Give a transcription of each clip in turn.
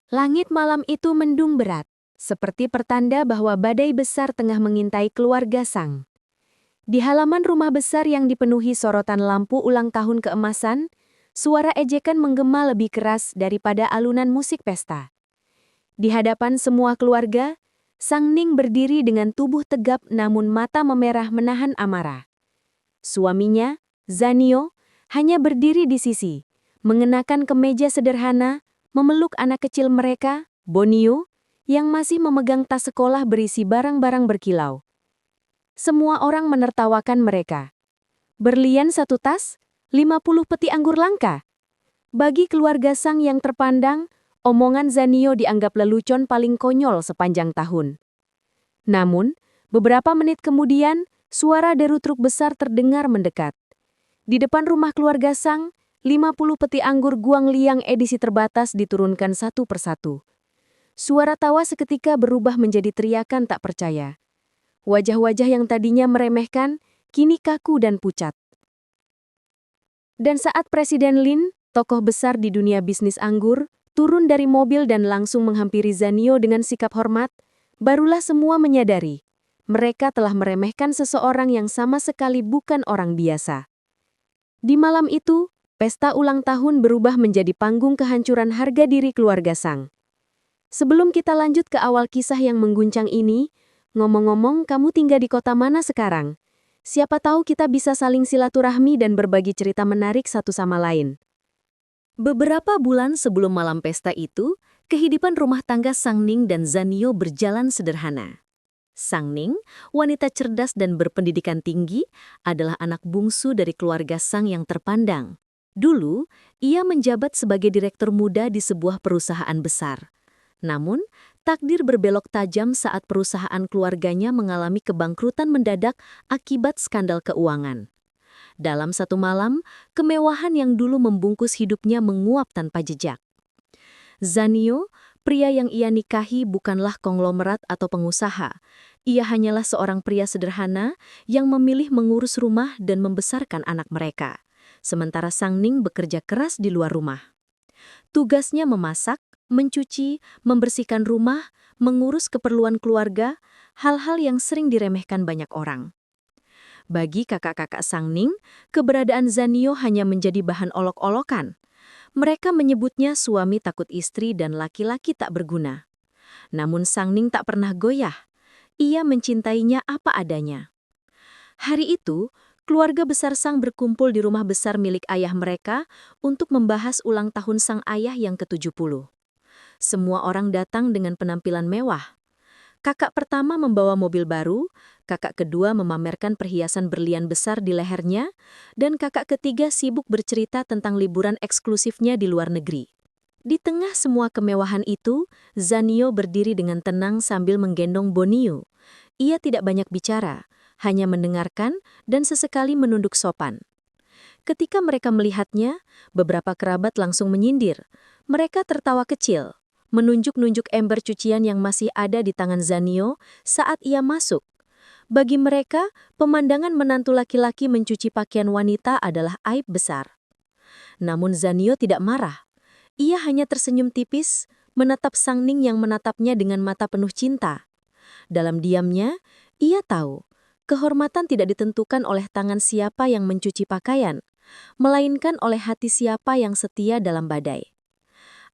Langit malam itu mendung berat, seperti pertanda bahwa badai besar tengah mengintai keluarga Sang. Di halaman rumah besar yang dipenuhi sorotan lampu ulang tahun keemasan, suara ejekan menggema lebih keras daripada alunan musik pesta. Di hadapan semua keluarga, Sang Ning berdiri dengan tubuh tegap namun mata memerah menahan amarah. Suaminya, Zanio, hanya berdiri di sisi, mengenakan kemeja sederhana, memeluk anak kecil mereka, Bonio, yang masih memegang tas sekolah berisi barang-barang berkilau. Semua orang menertawakan mereka. Berlian satu tas, 50 peti anggur langka. Bagi keluarga Sang yang terpandang, omongan Zanio dianggap lelucon paling konyol sepanjang tahun. Namun, beberapa menit kemudian, suara deru truk besar terdengar mendekat. Di depan rumah keluarga Sang, 50 peti anggur Guang Liang edisi terbatas diturunkan satu persatu. Suara tawa seketika berubah menjadi teriakan tak percaya. Wajah-wajah yang tadinya meremehkan, kini kaku dan pucat. Dan saat Presiden Lin, tokoh besar di dunia bisnis anggur, turun dari mobil dan langsung menghampiri Zanio dengan sikap hormat, barulah semua menyadari, mereka telah meremehkan seseorang yang sama sekali bukan orang biasa. Di malam itu, pesta ulang tahun berubah menjadi panggung kehancuran harga diri keluarga Sang. Sebelum kita lanjut ke awal kisah yang mengguncang ini, ngomong-ngomong kamu tinggal di kota mana sekarang? Siapa tahu kita bisa saling silaturahmi dan berbagi cerita menarik satu sama lain. Beberapa bulan sebelum malam pesta itu, kehidupan rumah tangga Sang Ning dan Zanio berjalan sederhana. Sang Ning, wanita cerdas dan berpendidikan tinggi, adalah anak bungsu dari keluarga Sang yang terpandang. Dulu, ia menjabat sebagai direktur muda di sebuah perusahaan besar. Namun, takdir berbelok tajam saat perusahaan keluarganya mengalami kebangkrutan mendadak akibat skandal keuangan. Dalam satu malam, kemewahan yang dulu membungkus hidupnya menguap tanpa jejak. Zanio, pria yang ia nikahi bukanlah konglomerat atau pengusaha. Ia hanyalah seorang pria sederhana yang memilih mengurus rumah dan membesarkan anak mereka. Sementara Sang Ning bekerja keras di luar rumah. Tugasnya memasak, mencuci, membersihkan rumah, mengurus keperluan keluarga, hal-hal yang sering diremehkan banyak orang. Bagi kakak-kakak Sang Ning, keberadaan Zanio hanya menjadi bahan olok-olokan. Mereka menyebutnya suami takut istri dan laki-laki tak berguna. Namun Sang Ning tak pernah goyah. Ia mencintainya apa adanya. Hari itu, keluarga besar Sang berkumpul di rumah besar milik ayah mereka untuk membahas ulang tahun sang ayah yang ke-70. Semua orang datang dengan penampilan mewah. Kakak pertama membawa mobil baru, kakak kedua memamerkan perhiasan berlian besar di lehernya, dan kakak ketiga sibuk bercerita tentang liburan eksklusifnya di luar negeri. Di tengah semua kemewahan itu, Zanio berdiri dengan tenang sambil menggendong Bonio. Ia tidak banyak bicara, hanya mendengarkan dan sesekali menunduk sopan. Ketika mereka melihatnya, beberapa kerabat langsung menyindir. Mereka tertawa kecil, menunjuk-nunjuk ember cucian yang masih ada di tangan Zanio saat ia masuk. Bagi mereka, pemandangan menantu laki-laki mencuci pakaian wanita adalah aib besar. Namun Zanio tidak marah. Ia hanya tersenyum tipis, menatap Sang Ning yang menatapnya dengan mata penuh cinta. Dalam diamnya, ia tahu, kehormatan tidak ditentukan oleh tangan siapa yang mencuci pakaian, melainkan oleh hati siapa yang setia dalam badai.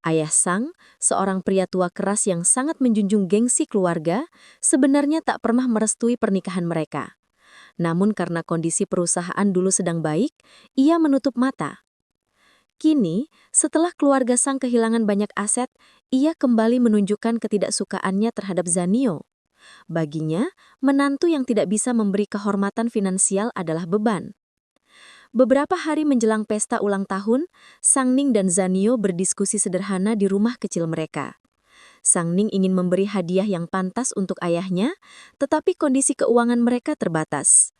Ayah Sang, seorang pria tua keras yang sangat menjunjung gengsi keluarga, sebenarnya tak pernah merestui pernikahan mereka. Namun karena kondisi perusahaan dulu sedang baik, ia menutup mata. Kini, setelah keluarga Sang kehilangan banyak aset, ia kembali menunjukkan ketidaksukaannya terhadap Zanio. Baginya, menantu yang tidak bisa memberi kehormatan finansial adalah beban. Beberapa hari menjelang pesta ulang tahun, Sang Ning dan Zanio berdiskusi sederhana di rumah kecil mereka. Sang Ning ingin memberi hadiah yang pantas untuk ayahnya, tetapi kondisi keuangan mereka terbatas.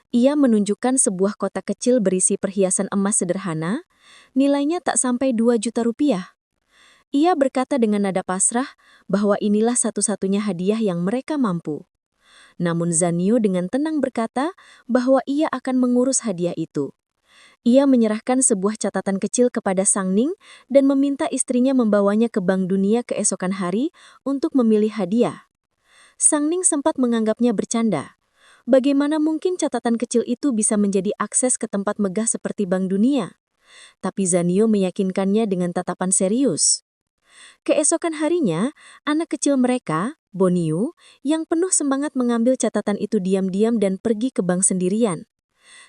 Ia menunjukkan sebuah kotak kecil berisi perhiasan emas sederhana, nilainya tak sampai 2 juta rupiah. Ia berkata dengan nada pasrah bahwa inilah satu-satunya hadiah yang mereka mampu. Namun Zanio dengan tenang berkata bahwa ia akan mengurus hadiah itu. Ia menyerahkan sebuah catatan kecil kepada Sang Ning dan meminta istrinya membawanya ke Bank Dunia keesokan hari untuk memilih hadiah. Sang Ning sempat menganggapnya bercanda. Bagaimana mungkin catatan kecil itu bisa menjadi akses ke tempat megah seperti Bank Dunia? Tapi Zanio meyakinkannya dengan tatapan serius. Keesokan harinya, anak kecil mereka, Boniu, yang penuh semangat mengambil catatan itu diam-diam dan pergi ke bank sendirian.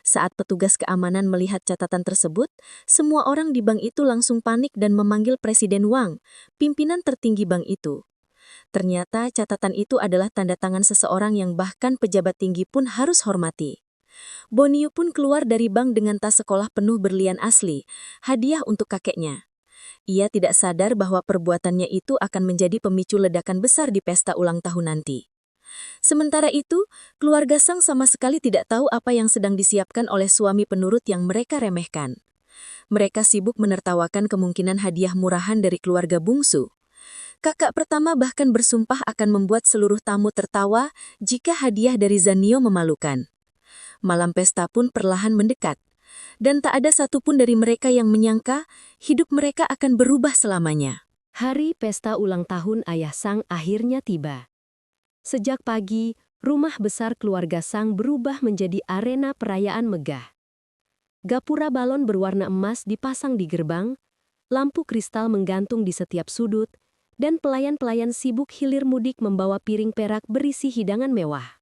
Saat petugas keamanan melihat catatan tersebut, semua orang di bank itu langsung panik dan memanggil Presiden Wang, pimpinan tertinggi bank itu. Ternyata catatan itu adalah tanda tangan seseorang yang bahkan pejabat tinggi pun harus hormati. Boniu pun keluar dari bank dengan tas sekolah penuh berlian asli, hadiah untuk kakeknya. Ia tidak sadar bahwa perbuatannya itu akan menjadi pemicu ledakan besar di pesta ulang tahun nanti. Sementara itu, keluarga Sang sama sekali tidak tahu apa yang sedang disiapkan oleh suami penurut yang mereka remehkan. Mereka sibuk menertawakan kemungkinan hadiah murahan dari keluarga bungsu. Kakak pertama bahkan bersumpah akan membuat seluruh tamu tertawa jika hadiah dari Zanio memalukan. Malam pesta pun perlahan mendekat, dan tak ada satupun dari mereka yang menyangka hidup mereka akan berubah selamanya. Hari pesta ulang tahun ayah Sang akhirnya tiba. Sejak pagi, rumah besar keluarga Sang berubah menjadi arena perayaan megah. Gapura balon berwarna emas dipasang di gerbang, lampu kristal menggantung di setiap sudut, dan pelayan-pelayan sibuk hilir mudik membawa piring perak berisi hidangan mewah.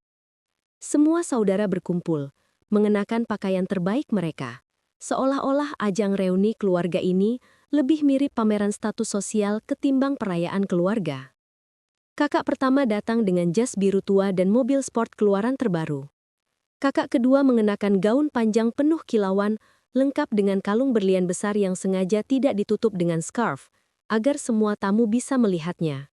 Semua saudara berkumpul, mengenakan pakaian terbaik mereka, seolah-olah ajang reuni keluarga ini lebih mirip pameran status sosial ketimbang perayaan keluarga. Kakak pertama datang dengan jas biru tua dan mobil sport keluaran terbaru. Kakak kedua mengenakan gaun panjang penuh kilauan, lengkap dengan kalung berlian besar yang sengaja tidak ditutup dengan scarf, agar semua tamu bisa melihatnya.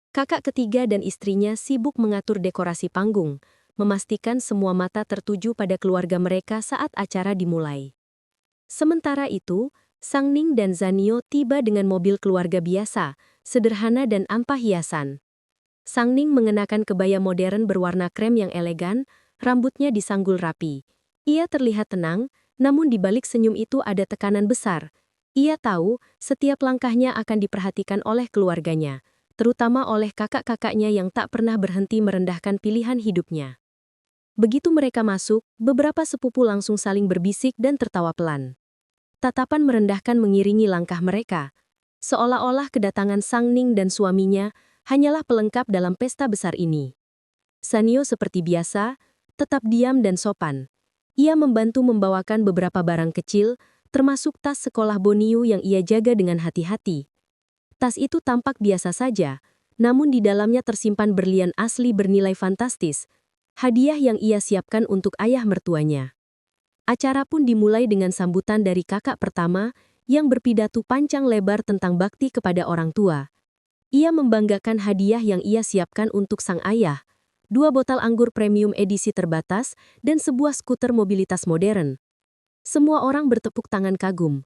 Kakak ketiga dan istrinya sibuk mengatur dekorasi panggung, memastikan semua mata tertuju pada keluarga mereka saat acara dimulai. Sementara itu, Sang Ning dan Zanio tiba dengan mobil keluarga biasa, sederhana dan tanpa hiasan. Sang Ning mengenakan kebaya modern berwarna krem yang elegan, rambutnya disanggul rapi. Ia terlihat tenang, namun di balik senyum itu ada tekanan besar. Ia tahu setiap langkahnya akan diperhatikan oleh keluarganya, terutama oleh kakak-kakaknya yang tak pernah berhenti merendahkan pilihan hidupnya. Begitu mereka masuk, beberapa sepupu langsung saling berbisik dan tertawa pelan. Tatapan merendahkan mengiringi langkah mereka, seolah-olah kedatangan Sang Ning dan suaminya hanyalah pelengkap dalam pesta besar ini. Sanio seperti biasa, tetap diam dan sopan. Ia membantu membawakan beberapa barang kecil, termasuk tas sekolah Boniu yang ia jaga dengan hati-hati. Tas itu tampak biasa saja, namun di dalamnya tersimpan berlian asli bernilai fantastis, hadiah yang ia siapkan untuk ayah mertuanya. Acara pun dimulai dengan sambutan dari kakak pertama yang berpidato panjang lebar tentang bakti kepada orang tua. Ia membanggakan hadiah yang ia siapkan untuk sang ayah, 2 botol anggur premium edisi terbatas, dan sebuah skuter mobilitas modern. Semua orang bertepuk tangan kagum.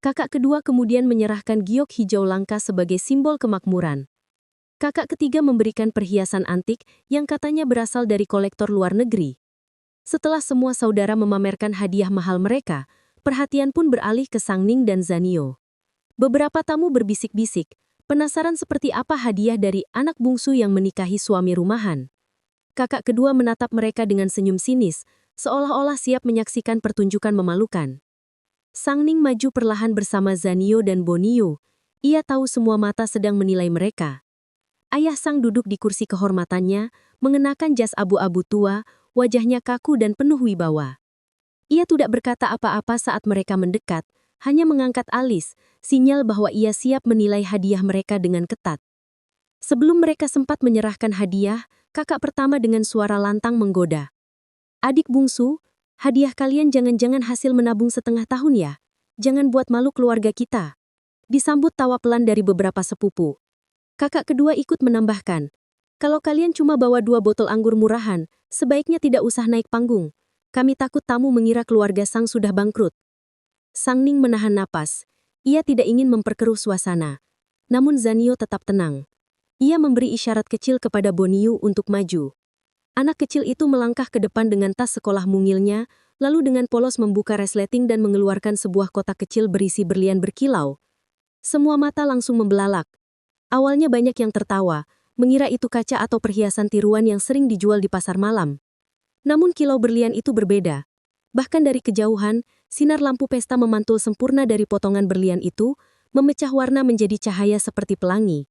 Kakak kedua kemudian menyerahkan giok hijau langka sebagai simbol kemakmuran. Kakak ketiga memberikan perhiasan antik yang katanya berasal dari kolektor luar negeri. Setelah semua saudara memamerkan hadiah mahal mereka, perhatian pun beralih ke Sang Ning dan Zanio. Beberapa tamu berbisik-bisik, penasaran seperti apa hadiah dari anak bungsu yang menikahi suami rumahan. Kakak kedua menatap mereka dengan senyum sinis, seolah-olah siap menyaksikan pertunjukan memalukan. Sang Ning maju perlahan bersama Zanio dan Boniu. Ia tahu semua mata sedang menilai mereka. Ayah Sang duduk di kursi kehormatannya, mengenakan jas abu-abu tua, wajahnya kaku dan penuh wibawa. Ia tidak berkata apa-apa saat mereka mendekat, hanya mengangkat alis, sinyal bahwa ia siap menilai hadiah mereka dengan ketat. Sebelum mereka sempat menyerahkan hadiah, kakak pertama dengan suara lantang menggoda. Adik bungsu, hadiah kalian jangan-jangan hasil menabung setengah tahun ya? Jangan buat malu keluarga kita. Disambut tawa pelan dari beberapa sepupu. Kakak kedua ikut menambahkan, kalau kalian cuma bawa 2 botol anggur murahan, sebaiknya tidak usah naik panggung. Kami takut tamu mengira keluarga Sang sudah bangkrut. Sang Ning menahan napas. Ia tidak ingin memperkeruh suasana. Namun Zanio tetap tenang. Ia memberi isyarat kecil kepada Boniu untuk maju. Anak kecil itu melangkah ke depan dengan tas sekolah mungilnya, lalu dengan polos membuka resleting dan mengeluarkan sebuah kotak kecil berisi berlian berkilau. Semua mata langsung membelalak. Awalnya banyak yang tertawa, mengira itu kaca atau perhiasan tiruan yang sering dijual di pasar malam. Namun kilau berlian itu berbeda. Bahkan dari kejauhan, sinar lampu pesta memantul sempurna dari potongan berlian itu, memecah warna menjadi cahaya seperti pelangi.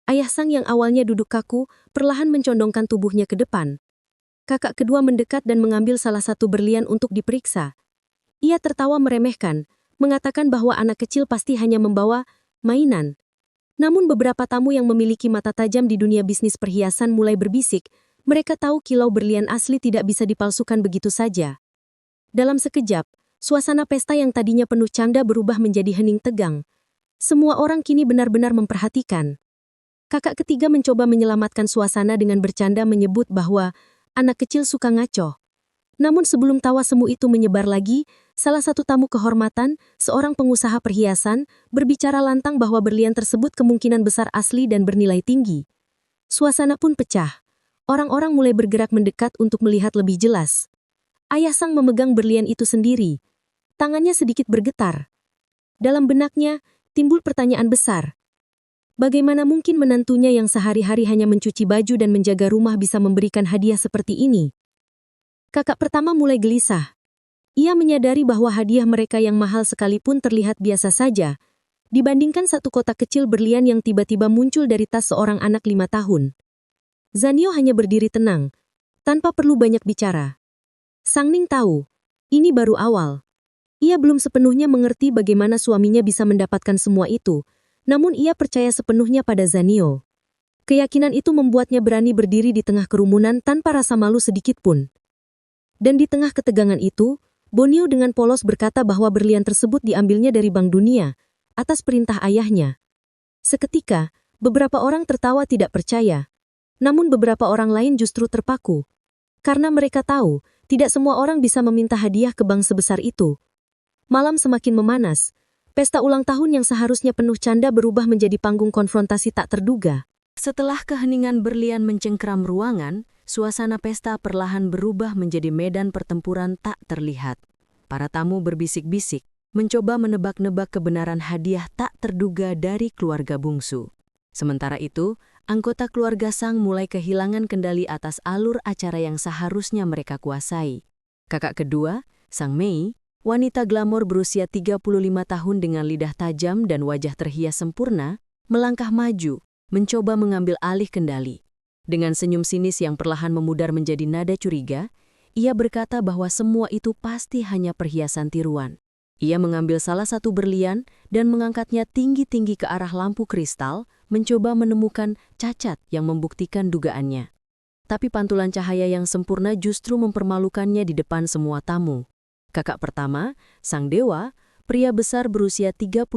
Ayah Sang yang awalnya duduk kaku, perlahan mencondongkan tubuhnya ke depan. Kakak kedua mendekat dan mengambil salah satu berlian untuk diperiksa. Ia tertawa meremehkan, mengatakan bahwa anak kecil pasti hanya membawa mainan. Namun beberapa tamu yang memiliki mata tajam di dunia bisnis perhiasan mulai berbisik, mereka tahu kilau berlian asli tidak bisa dipalsukan begitu saja. Dalam sekejap, suasana pesta yang tadinya penuh canda berubah menjadi hening tegang. Semua orang kini benar-benar memperhatikan. Kakak ketiga mencoba menyelamatkan suasana dengan bercanda menyebut bahwa anak kecil suka ngaco. Namun sebelum tawa semu itu menyebar lagi, salah satu tamu kehormatan, seorang pengusaha perhiasan, berbicara lantang bahwa berlian tersebut kemungkinan besar asli dan bernilai tinggi. Suasana pun pecah. Orang-orang mulai bergerak mendekat untuk melihat lebih jelas. Ayah Sang memegang berlian itu sendiri. Tangannya sedikit bergetar. Dalam benaknya, timbul pertanyaan besar. Bagaimana mungkin menantunya yang sehari-hari hanya mencuci baju dan menjaga rumah bisa memberikan hadiah seperti ini? Kakak pertama mulai gelisah. Ia menyadari bahwa hadiah mereka yang mahal sekalipun terlihat biasa saja, dibandingkan satu kotak kecil berlian yang tiba-tiba muncul dari tas seorang anak 5 tahun. Zanio hanya berdiri tenang, tanpa perlu banyak bicara. Sang Ning tahu, ini baru awal. Ia belum sepenuhnya mengerti bagaimana suaminya bisa mendapatkan semua itu, namun ia percaya sepenuhnya pada Zanio. Keyakinan itu membuatnya berani berdiri di tengah kerumunan tanpa rasa malu sedikit pun. Dan di tengah ketegangan itu, Bonio dengan polos berkata bahwa berlian tersebut diambilnya dari Bank Dunia, atas perintah ayahnya. Seketika, beberapa orang tertawa tidak percaya. Namun beberapa orang lain justru terpaku. Karena mereka tahu, tidak semua orang bisa meminta hadiah ke bank sebesar itu. Malam semakin memanas. Pesta ulang tahun yang seharusnya penuh canda berubah menjadi panggung konfrontasi tak terduga. Setelah keheningan berlian mencengkeram ruangan, suasana pesta perlahan berubah menjadi medan pertempuran tak terlihat. Para tamu berbisik-bisik, mencoba menebak-nebak kebenaran hadiah tak terduga dari keluarga bungsu. Sementara itu, anggota keluarga Sang mulai kehilangan kendali atas alur acara yang seharusnya mereka kuasai. Kakak kedua, Sang Mei, wanita glamor berusia 35 tahun dengan lidah tajam dan wajah terhias sempurna, melangkah maju, mencoba mengambil alih kendali. Dengan senyum sinis yang perlahan memudar menjadi nada curiga, ia berkata bahwa semua itu pasti hanya perhiasan tiruan. Ia mengambil salah satu berlian dan mengangkatnya tinggi-tinggi ke arah lampu kristal, mencoba menemukan cacat yang membuktikan dugaannya. Tapi pantulan cahaya yang sempurna justru mempermalukannya di depan semua tamu. Kakak pertama, Sang Dewa, pria besar berusia 38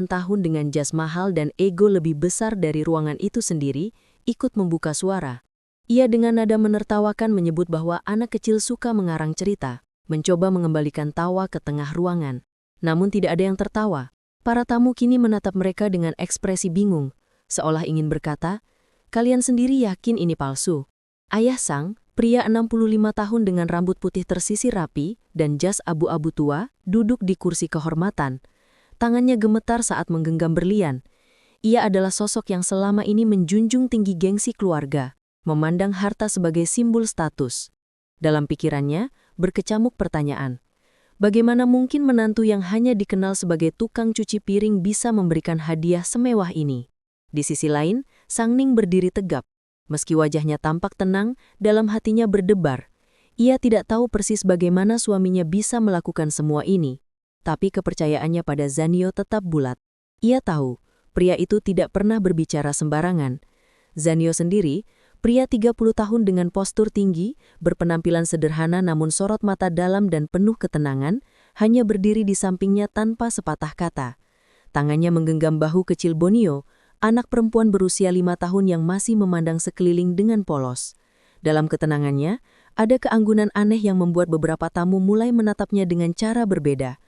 tahun dengan jas mahal dan ego lebih besar dari ruangan itu sendiri, ikut membuka suara. Ia dengan nada menertawakan menyebut bahwa anak kecil suka mengarang cerita, mencoba mengembalikan tawa ke tengah ruangan. Namun tidak ada yang tertawa. Para tamu kini menatap mereka dengan ekspresi bingung, seolah ingin berkata, "Kalian sendiri yakin ini palsu?" Ayah Sang, pria 65 tahun dengan rambut putih tersisir rapi dan jas abu-abu tua, duduk di kursi kehormatan. Tangannya gemetar saat menggenggam berlian. Ia adalah sosok yang selama ini menjunjung tinggi gengsi keluarga, memandang harta sebagai simbol status. Dalam pikirannya, berkecamuk pertanyaan. Bagaimana mungkin menantu yang hanya dikenal sebagai tukang cuci piring bisa memberikan hadiah semewah ini? Di sisi lain, Sang Ning berdiri tegap. Meski wajahnya tampak tenang, dalam hatinya berdebar. Ia tidak tahu persis bagaimana suaminya bisa melakukan semua ini. Tapi kepercayaannya pada Zanio tetap bulat. Ia tahu, pria itu tidak pernah berbicara sembarangan. Zanio sendiri, pria 30 tahun dengan postur tinggi, berpenampilan sederhana namun sorot mata dalam dan penuh ketenangan, hanya berdiri di sampingnya tanpa sepatah kata. Tangannya menggenggam bahu kecil Bonio, anak perempuan berusia 5 tahun yang masih memandang sekeliling dengan polos. Dalam ketenangannya, ada keanggunan aneh yang membuat beberapa tamu mulai menatapnya dengan cara berbeda.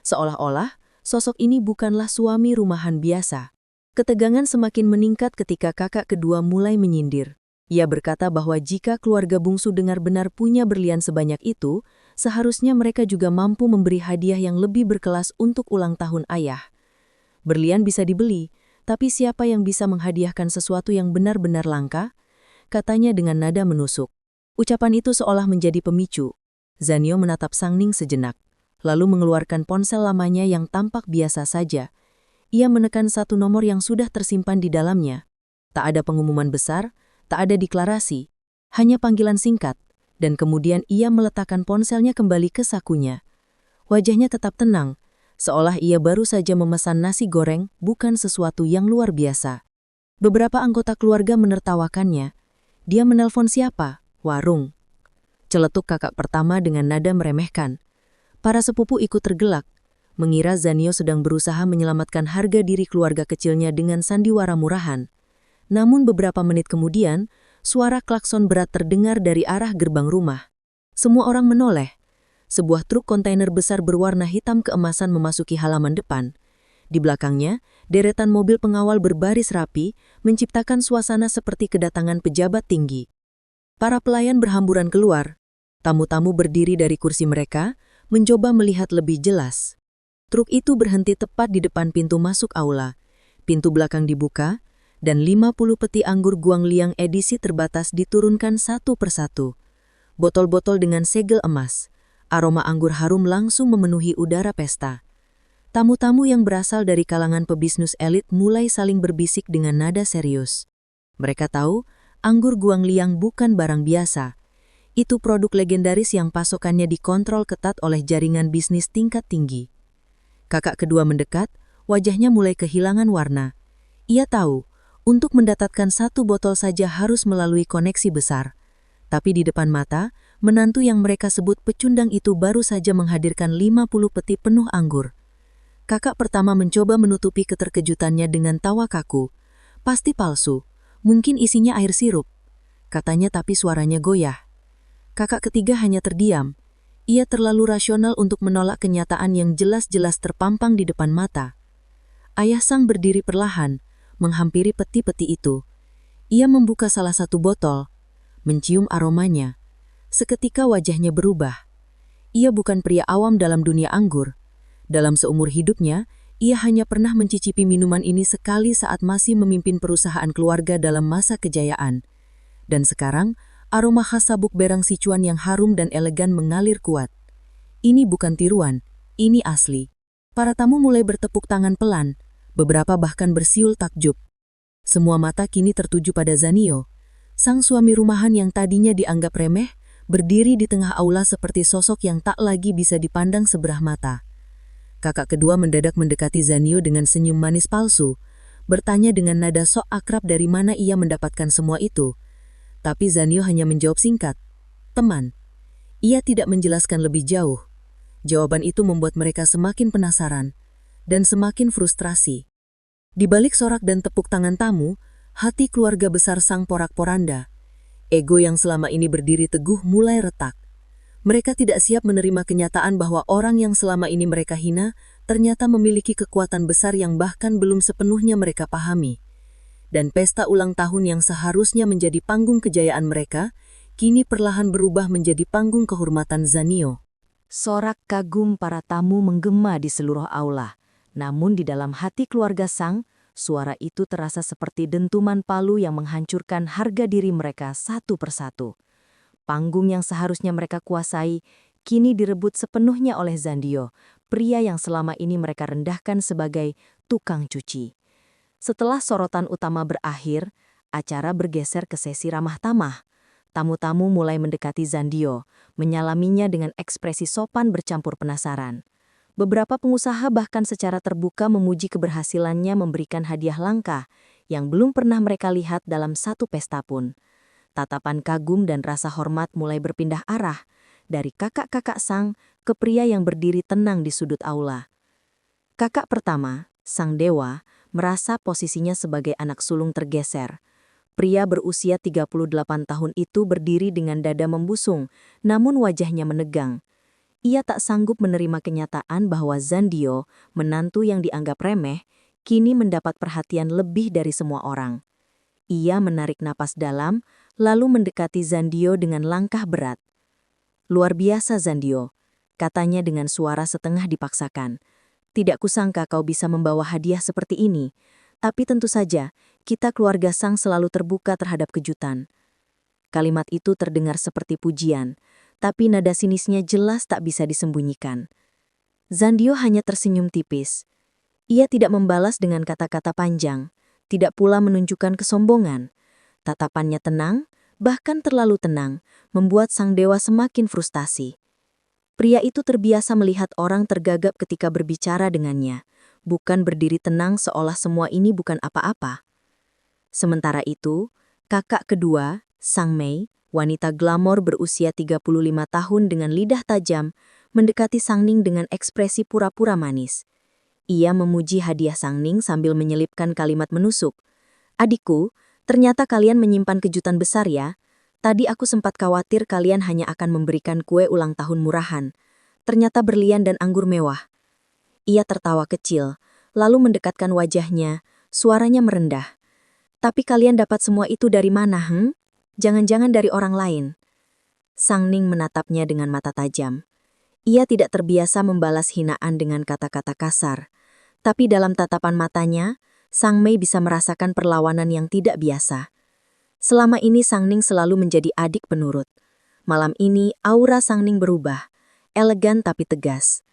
Seolah-olah, sosok ini bukanlah suami rumahan biasa. Ketegangan semakin meningkat ketika kakak kedua mulai menyindir. Ia berkata bahwa jika keluarga bungsu benar-benar punya berlian sebanyak itu, seharusnya mereka juga mampu memberi hadiah yang lebih berkelas untuk ulang tahun ayah. Berlian bisa dibeli, tapi siapa yang bisa menghadiahkan sesuatu yang benar-benar langka? Katanya dengan nada menusuk. Ucapan itu seolah menjadi pemicu. Zanio menatap Sang Ning sejenak, lalu mengeluarkan ponsel lamanya yang tampak biasa saja. Ia menekan satu nomor yang sudah tersimpan di dalamnya. Tak ada pengumuman besar, tak ada deklarasi, hanya panggilan singkat, dan kemudian ia meletakkan ponselnya kembali ke sakunya. Wajahnya tetap tenang, seolah ia baru saja memesan nasi goreng, bukan sesuatu yang luar biasa. Beberapa anggota keluarga menertawakannya. Dia menelpon siapa? Warung. Celetuk kakak pertama dengan nada meremehkan. Para sepupu ikut tergelak, mengira Zanio sedang berusaha menyelamatkan harga diri keluarga kecilnya dengan sandiwara murahan. Namun beberapa menit kemudian, suara klakson berat terdengar dari arah gerbang rumah. Semua orang menoleh. Sebuah truk kontainer besar berwarna hitam keemasan memasuki halaman depan. Di belakangnya, deretan mobil pengawal berbaris rapi, menciptakan suasana seperti kedatangan pejabat tinggi. Para pelayan berhamburan keluar. Tamu-tamu berdiri dari kursi mereka, mencoba melihat lebih jelas. Truk itu berhenti tepat di depan pintu masuk aula. Pintu belakang dibuka, dan 50 peti anggur Guangliang edisi terbatas diturunkan satu persatu. Botol-botol dengan segel emas. Aroma anggur harum langsung memenuhi udara pesta. Tamu-tamu yang berasal dari kalangan pebisnis elit mulai saling berbisik dengan nada serius. Mereka tahu, anggur Guangliang bukan barang biasa. Itu produk legendaris yang pasokannya dikontrol ketat oleh jaringan bisnis tingkat tinggi. Kakak kedua mendekat, wajahnya mulai kehilangan warna. Ia tahu, untuk mendatatkan satu botol saja harus melalui koneksi besar. Tapi di depan mata, menantu yang mereka sebut pecundang itu baru saja menghadirkan 50 peti penuh anggur. Kakak pertama mencoba menutupi keterkejutannya dengan tawa kaku. Pasti palsu, mungkin isinya air sirup. Katanya tapi suaranya goyah. Kakak ketiga hanya terdiam. Ia terlalu rasional untuk menolak kenyataan yang jelas-jelas terpampang di depan mata. Ayah Sang berdiri perlahan, menghampiri peti-peti itu. Ia membuka salah satu botol, mencium aromanya. Seketika wajahnya berubah. Ia bukan pria awam dalam dunia anggur. Dalam seumur hidupnya, ia hanya pernah mencicipi minuman ini sekali saat masih memimpin perusahaan keluarga dalam masa kejayaan. Dan sekarang, aroma khas sabuk berang Sichuan yang harum dan elegan mengalir kuat. Ini bukan tiruan, ini asli. Para tamu mulai bertepuk tangan pelan, beberapa bahkan bersiul takjub. Semua mata kini tertuju pada Zanio. Sang suami rumahan yang tadinya dianggap remeh, berdiri di tengah aula seperti sosok yang tak lagi bisa dipandang sebelah mata. Kakak kedua mendadak mendekati Zanio dengan senyum manis palsu, bertanya dengan nada sok akrab dari mana ia mendapatkan semua itu. Tapi Zanio hanya menjawab singkat, "Teman." Ia tidak menjelaskan lebih jauh. Jawaban itu membuat mereka semakin penasaran dan semakin frustrasi. Di balik sorak dan tepuk tangan tamu, hati keluarga besar Sang porak-poranda. Ego yang selama ini berdiri teguh mulai retak. Mereka tidak siap menerima kenyataan bahwa orang yang selama ini mereka hina ternyata memiliki kekuatan besar yang bahkan belum sepenuhnya mereka pahami. Dan pesta ulang tahun yang seharusnya menjadi panggung kejayaan mereka, kini perlahan berubah menjadi panggung kehormatan Zanio. Sorak kagum para tamu menggema di seluruh aula. Namun di dalam hati keluarga Sang, suara itu terasa seperti dentuman palu yang menghancurkan harga diri mereka satu persatu. Panggung yang seharusnya mereka kuasai, kini direbut sepenuhnya oleh Zandio, pria yang selama ini mereka rendahkan sebagai tukang cuci. Setelah sorotan utama berakhir, acara bergeser ke sesi ramah tamah. Tamu-tamu mulai mendekati Zandio, menyalaminya dengan ekspresi sopan bercampur penasaran. Beberapa pengusaha bahkan secara terbuka memuji keberhasilannya memberikan hadiah langka yang belum pernah mereka lihat dalam satu pesta pun. Tatapan kagum dan rasa hormat mulai berpindah arah, dari kakak-kakak Sang ke pria yang berdiri tenang di sudut aula. Kakak pertama, Sang Dewa, merasa posisinya sebagai anak sulung tergeser. Pria berusia 38 tahun itu berdiri dengan dada membusung, namun wajahnya menegang. Ia tak sanggup menerima kenyataan bahwa Zandio, menantu yang dianggap remeh, kini mendapat perhatian lebih dari semua orang. Ia menarik napas dalam, lalu mendekati Zandio dengan langkah berat. Luar biasa, Zandio, katanya dengan suara setengah dipaksakan. Tidak kusangka kau bisa membawa hadiah seperti ini, tapi tentu saja, kita keluarga Sang selalu terbuka terhadap kejutan. Kalimat itu terdengar seperti pujian, tapi nada sinisnya jelas tak bisa disembunyikan. Zandio hanya tersenyum tipis. Ia tidak membalas dengan kata-kata panjang, tidak pula menunjukkan kesombongan. Tatapannya tenang, bahkan terlalu tenang, membuat sang dewa semakin frustasi. Pria itu terbiasa melihat orang tergagap ketika berbicara dengannya, bukan berdiri tenang seolah semua ini bukan apa-apa. Sementara itu, kakak kedua, Sang Mei, wanita glamor berusia 35 tahun dengan lidah tajam, mendekati Sang Ning dengan ekspresi pura-pura manis. Ia memuji hadiah Sang Ning sambil menyelipkan kalimat menusuk. "Adikku, ternyata kalian menyimpan kejutan besar ya. Tadi aku sempat khawatir kalian hanya akan memberikan kue ulang tahun murahan. Ternyata berlian dan anggur mewah." Ia tertawa kecil, lalu mendekatkan wajahnya, suaranya merendah. "Tapi kalian dapat semua itu dari mana, Jangan-jangan dari orang lain?" Sang Ning menatapnya dengan mata tajam. Ia tidak terbiasa membalas hinaan dengan kata-kata kasar. Tapi dalam tatapan matanya, Sang Mei bisa merasakan perlawanan yang tidak biasa. Selama ini Sang Ning selalu menjadi adik penurut. Malam ini aura Sang Ning berubah, elegan tapi tegas.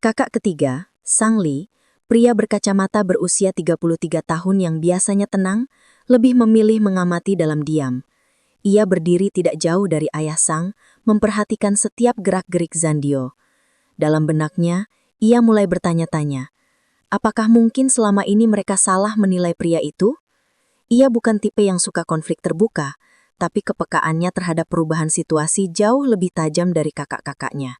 Kakak ketiga, Sang Li, pria berkacamata berusia 33 tahun yang biasanya tenang, lebih memilih mengamati dalam diam. Ia berdiri tidak jauh dari ayah Sang, memperhatikan setiap gerak-gerik Zandio. Dalam benaknya, ia mulai bertanya-tanya, apakah mungkin selama ini mereka salah menilai pria itu? Ia bukan tipe yang suka konflik terbuka, tapi kepekaannya terhadap perubahan situasi jauh lebih tajam dari kakak-kakaknya.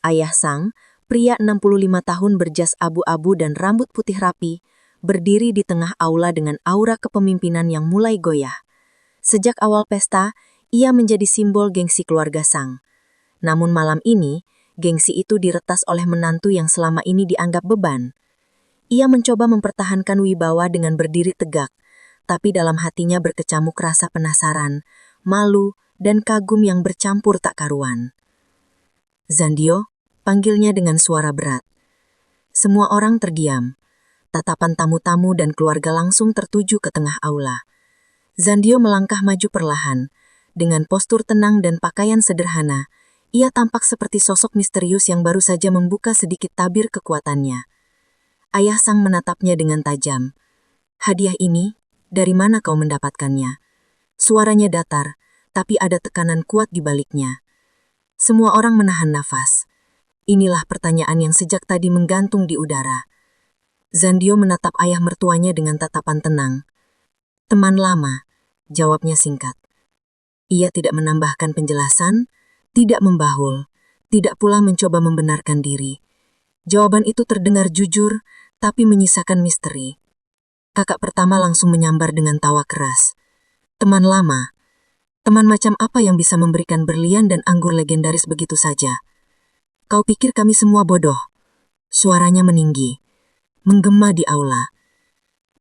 Ayah Sang, pria 65 tahun berjas abu-abu dan rambut putih rapi, berdiri di tengah aula dengan aura kepemimpinan yang mulai goyah. Sejak awal pesta, ia menjadi simbol gengsi keluarga Sang. Namun malam ini, gengsi itu diretas oleh menantu yang selama ini dianggap beban. Ia mencoba mempertahankan wibawa dengan berdiri tegak, tapi dalam hatinya berkecamuk rasa penasaran, malu, dan kagum yang bercampur tak karuan. "Zandio," panggilnya dengan suara berat. Semua orang terdiam. Tatapan tamu-tamu dan keluarga langsung tertuju ke tengah aula. Zandio melangkah maju perlahan. Dengan postur tenang dan pakaian sederhana, ia tampak seperti sosok misterius yang baru saja membuka sedikit tabir kekuatannya. Ayah Sang menatapnya dengan tajam. "Hadiah ini, dari mana kau mendapatkannya?" Suaranya datar, tapi ada tekanan kuat di baliknya. Semua orang menahan nafas. Inilah pertanyaan yang sejak tadi menggantung di udara. Zandio menatap ayah mertuanya dengan tatapan tenang. "Teman lama," jawabnya singkat. Ia tidak menambahkan penjelasan, tidak membahul, tidak pula mencoba membenarkan diri. Jawaban itu terdengar jujur, tapi menyisakan misteri. Kakak pertama langsung menyambar dengan tawa keras. "Teman lama? Teman macam apa yang bisa memberikan berlian dan anggur legendaris begitu saja? Kau pikir kami semua bodoh?" Suaranya meninggi, menggema di aula.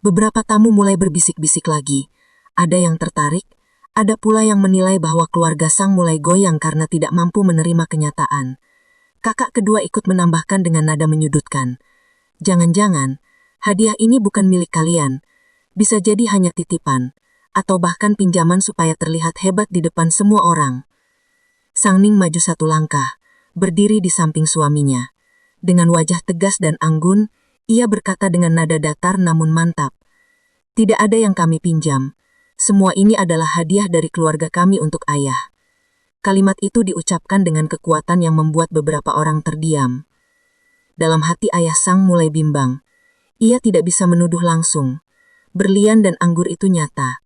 Beberapa tamu mulai berbisik-bisik lagi. Ada yang tertarik, ada pula yang menilai bahwa keluarga Sang mulai goyang karena tidak mampu menerima kenyataan. Kakak kedua ikut menambahkan dengan nada menyudutkan. "Jangan-jangan, hadiah ini bukan milik kalian. Bisa jadi hanya titipan, atau bahkan pinjaman supaya terlihat hebat di depan semua orang." Sang Ning maju satu langkah, berdiri di samping suaminya. Dengan wajah tegas dan anggun, ia berkata dengan nada datar namun mantap. "Tidak ada yang kami pinjam. Semua ini adalah hadiah dari keluarga kami untuk ayah." Kalimat itu diucapkan dengan kekuatan yang membuat beberapa orang terdiam. Dalam hati ayah Sang mulai bimbang. Ia tidak bisa menuduh langsung. Berlian dan anggur itu nyata.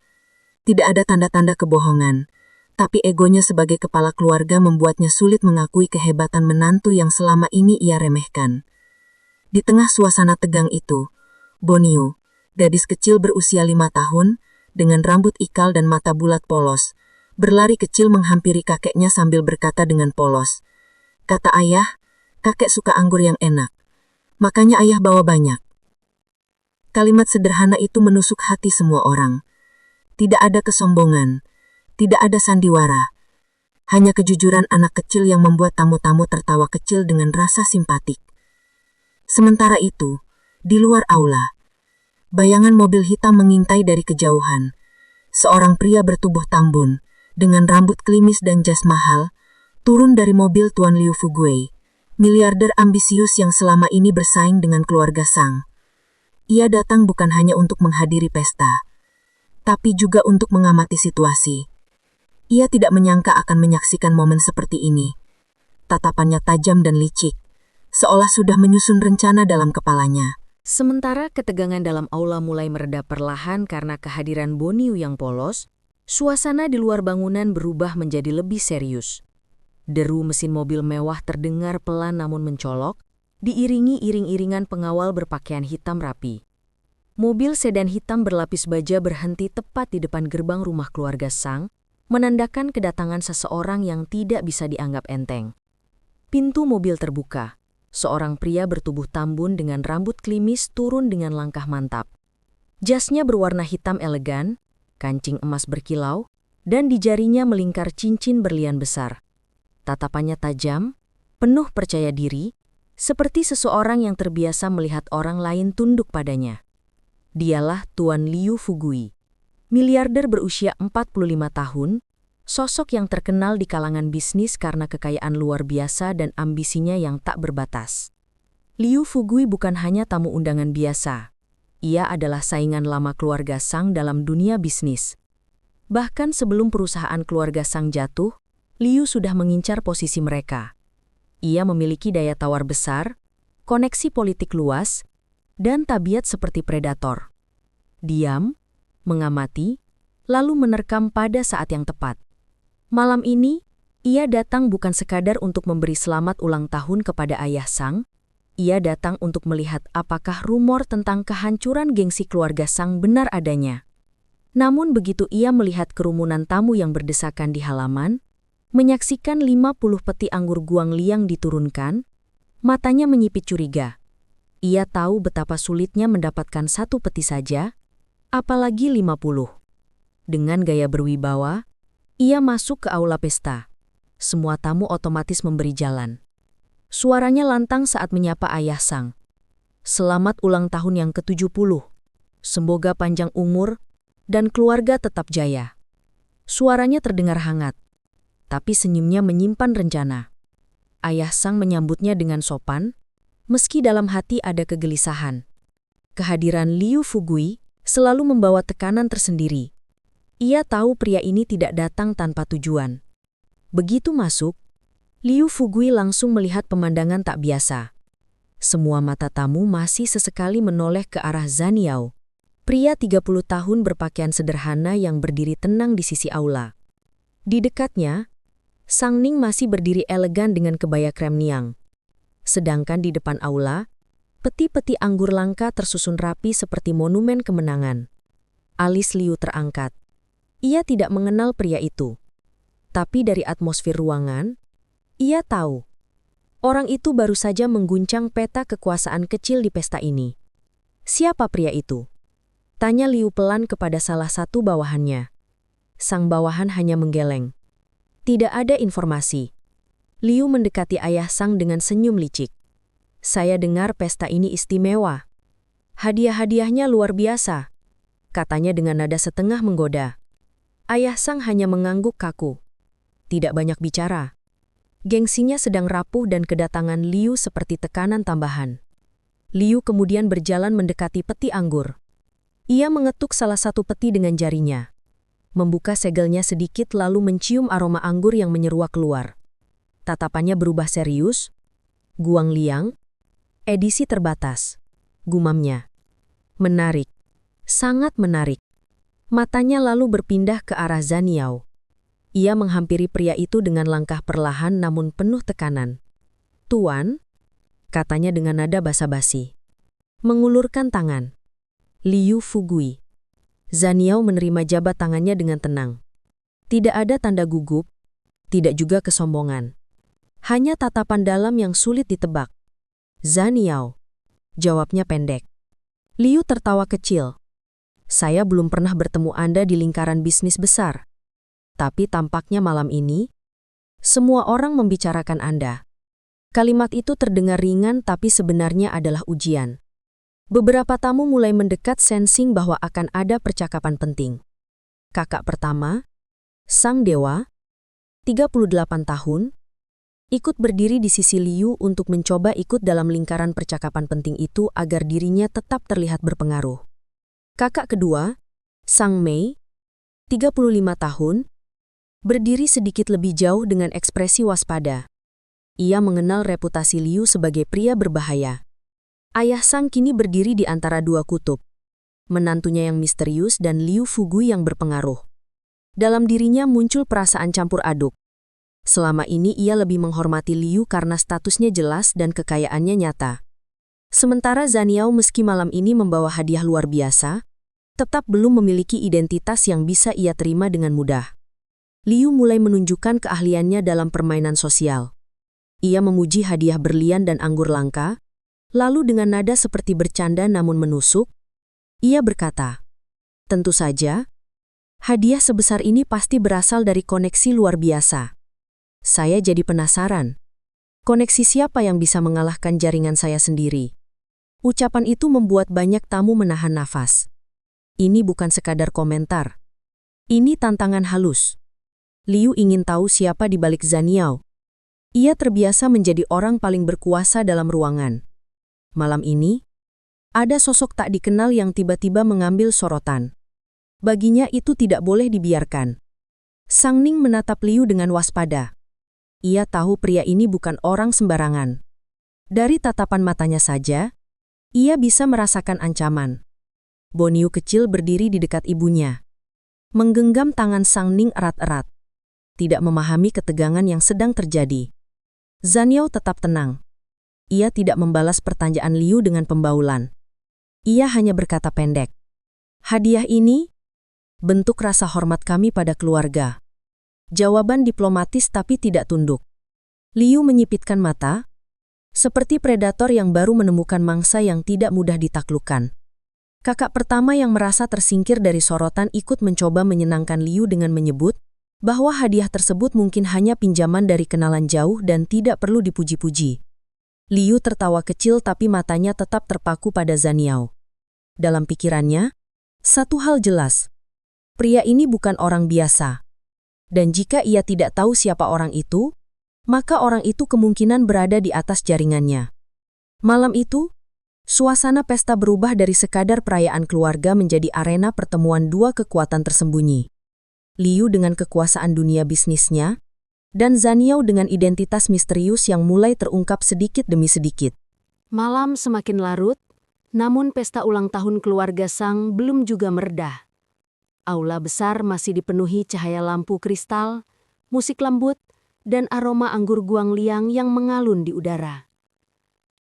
Tidak ada tanda-tanda kebohongan. Tapi egonya sebagai kepala keluarga membuatnya sulit mengakui kehebatan menantu yang selama ini ia remehkan. Di tengah suasana tegang itu, Boniu, gadis kecil berusia 5 tahun, dengan rambut ikal dan mata bulat polos, berlari kecil menghampiri kakeknya sambil berkata dengan polos. "Kata ayah, kakek suka anggur yang enak. Makanya ayah bawa banyak." Kalimat sederhana itu menusuk hati semua orang. Tidak ada kesombongan, tidak ada sandiwara. Hanya kejujuran anak kecil yang membuat tamu-tamu tertawa kecil dengan rasa simpatik. Sementara itu, di luar aula, bayangan mobil hitam mengintai dari kejauhan. Seorang pria bertubuh tambun, dengan rambut klimis dan jas mahal, turun dari mobil Tuan Liu Fuguei, miliarder ambisius yang selama ini bersaing dengan keluarga Sang. Ia datang bukan hanya untuk menghadiri pesta, tapi juga untuk mengamati situasi. Ia tidak menyangka akan menyaksikan momen seperti ini. Tatapannya tajam dan licik, seolah sudah menyusun rencana dalam kepalanya. Sementara ketegangan dalam aula mulai mereda perlahan karena kehadiran Boniu yang polos, suasana di luar bangunan berubah menjadi lebih serius. Deru mesin mobil mewah terdengar pelan namun mencolok, diiringi iring-iringan pengawal berpakaian hitam rapi. Mobil sedan hitam berlapis baja berhenti tepat di depan gerbang rumah keluarga Sang, menandakan kedatangan seseorang yang tidak bisa dianggap enteng. Pintu mobil terbuka. Seorang pria bertubuh tambun dengan rambut klimis turun dengan langkah mantap. Jasnya berwarna hitam elegan, kancing emas berkilau, dan di jarinya melingkar cincin berlian besar. Tatapannya tajam, penuh percaya diri, seperti seseorang yang terbiasa melihat orang lain tunduk padanya. Dialah Tuan Liu Fugui, miliarder berusia 45 tahun, sosok yang terkenal di kalangan bisnis karena kekayaan luar biasa dan ambisinya yang tak berbatas. Liu Fugui bukan hanya tamu undangan biasa. Ia adalah saingan lama keluarga Sang dalam dunia bisnis. Bahkan sebelum perusahaan keluarga Sang jatuh, Liu sudah mengincar posisi mereka. Ia memiliki daya tawar besar, koneksi politik luas, dan tabiat seperti predator. Diam, mengamati, lalu menerkam pada saat yang tepat. Malam ini, ia datang bukan sekadar untuk memberi selamat ulang tahun kepada ayah Sang. Ia datang untuk melihat apakah rumor tentang kehancuran gengsi keluarga Sang benar adanya. Namun begitu ia melihat kerumunan tamu yang berdesakan di halaman, menyaksikan 50 peti anggur Guang Liang diturunkan, matanya menyipit curiga. Ia tahu betapa sulitnya mendapatkan satu peti saja, apalagi 50. Dengan gaya berwibawa, ia masuk ke aula pesta. Semua tamu otomatis memberi jalan. Suaranya lantang saat menyapa ayah Sang. Selamat ulang tahun yang ke-70. Semoga panjang umur dan keluarga tetap jaya. Suaranya terdengar hangat, tapi senyumnya menyimpan rencana. Ayah Sang menyambutnya dengan sopan, meski dalam hati ada kegelisahan. Kehadiran Liu Fugui selalu membawa tekanan tersendiri. Ia tahu pria ini tidak datang tanpa tujuan. Begitu masuk, Liu Fugui langsung melihat pemandangan tak biasa. Semua mata tamu masih sesekali menoleh ke arah Zaniao, pria 30 tahun berpakaian sederhana yang berdiri tenang di sisi aula. Di dekatnya, Sang Ning masih berdiri elegan dengan kebaya krem niang. Sedangkan di depan aula, peti-peti anggur langka tersusun rapi seperti monumen kemenangan. Alis Liu terangkat. Ia tidak mengenal pria itu. Tapi dari atmosfer ruangan, ia tahu. Orang itu baru saja mengguncang peta kekuasaan kecil di pesta ini. Siapa pria itu? Tanya Liu pelan kepada salah satu bawahannya. Sang bawahan hanya menggeleng. Tidak ada informasi. Liu mendekati ayah Sang dengan senyum licik. Saya dengar pesta ini istimewa. Hadiah-hadiahnya luar biasa, katanya dengan nada setengah menggoda. Ayah Sang hanya mengangguk kaku. Tidak banyak bicara. Gengsinya sedang rapuh dan kedatangan Liu seperti tekanan tambahan. Liu kemudian berjalan mendekati peti anggur. Ia mengetuk salah satu peti dengan jarinya. Membuka segelnya sedikit lalu mencium aroma anggur yang menyeruak keluar. Tatapannya berubah serius. Guang Liang, edisi terbatas, gumamnya. Menarik, sangat menarik. Matanya lalu berpindah ke arah Zaniao. Ia menghampiri pria itu dengan langkah perlahan namun penuh tekanan. Tuan, katanya dengan nada basa-basi. Mengulurkan tangan. Liu Fugui. Zaniao menerima jabat tangannya dengan tenang. Tidak ada tanda gugup, tidak juga kesombongan. Hanya tatapan dalam yang sulit ditebak. Zaniao, jawabnya pendek. Liu tertawa kecil. Saya belum pernah bertemu Anda di lingkaran bisnis besar. Tapi tampaknya malam ini, Semua orang membicarakan Anda. Kalimat itu terdengar ringan tapi sebenarnya adalah ujian. Beberapa tamu mulai mendekat sensing bahwa akan ada percakapan penting. Kakak pertama, Sang Dewa, 38 tahun, ikut berdiri di sisi Liu untuk mencoba ikut dalam lingkaran percakapan penting itu agar dirinya tetap terlihat berpengaruh. Kakak kedua, Sang Mei, 35 tahun, berdiri sedikit lebih jauh dengan ekspresi waspada. Ia mengenal reputasi Liu sebagai pria berbahaya. Ayah Sang kini berdiri di antara dua kutub, menantunya yang misterius dan Liu Fugui yang berpengaruh. Dalam dirinya muncul perasaan campur aduk. Selama ini ia lebih menghormati Liu karena statusnya jelas dan kekayaannya nyata. Sementara Zaniao meski malam ini membawa hadiah luar biasa, tetap belum memiliki identitas yang bisa ia terima dengan mudah. Liu mulai menunjukkan keahliannya dalam permainan sosial. Ia memuji hadiah berlian dan anggur langka, lalu dengan nada seperti bercanda namun menusuk, ia berkata, "Tentu saja, hadiah sebesar ini pasti berasal dari koneksi luar biasa. Saya jadi penasaran. Koneksi siapa yang bisa mengalahkan jaringan saya sendiri?" Ucapan itu membuat banyak tamu menahan nafas. Ini bukan sekadar komentar. Ini tantangan halus. Liu ingin tahu siapa di balik Zaniao. Ia terbiasa menjadi orang paling berkuasa dalam ruangan. Malam ini, ada sosok tak dikenal yang tiba-tiba mengambil sorotan. Baginya itu tidak boleh dibiarkan. Sang Ning menatap Liu dengan waspada. Ia tahu pria ini bukan orang sembarangan. Dari tatapan matanya saja, ia bisa merasakan ancaman. Boniu kecil berdiri di dekat ibunya, menggenggam tangan Sang Ning erat-erat, tidak memahami ketegangan yang sedang terjadi. Zaniao tetap tenang. Ia tidak membalas pertanyaan Liu dengan pembaulan. Ia hanya berkata pendek, "Hadiah ini, bentuk rasa hormat kami pada keluarga." Jawaban diplomatis tapi tidak tunduk. Liu menyipitkan mata, seperti predator yang baru menemukan mangsa yang tidak mudah ditaklukkan. Kakak pertama yang merasa tersingkir dari sorotan ikut mencoba menyenangkan Liu dengan menyebut bahwa hadiah tersebut mungkin hanya pinjaman dari kenalan jauh dan tidak perlu dipuji-puji. Liu tertawa kecil tapi matanya tetap terpaku pada Zaniao. Dalam pikirannya, satu hal jelas, pria ini bukan orang biasa. Dan jika ia tidak tahu siapa orang itu, maka orang itu kemungkinan berada di atas jaringannya. Malam itu, suasana pesta berubah dari sekadar perayaan keluarga menjadi arena pertemuan dua kekuatan tersembunyi. Liu dengan kekuasaan dunia bisnisnya, dan Zaniao dengan identitas misterius yang mulai terungkap sedikit demi sedikit. Malam semakin larut, namun pesta ulang tahun keluarga Sang belum juga mereda. Aula besar masih dipenuhi cahaya lampu kristal, musik lembut, dan aroma anggur guangliang yang mengalun di udara.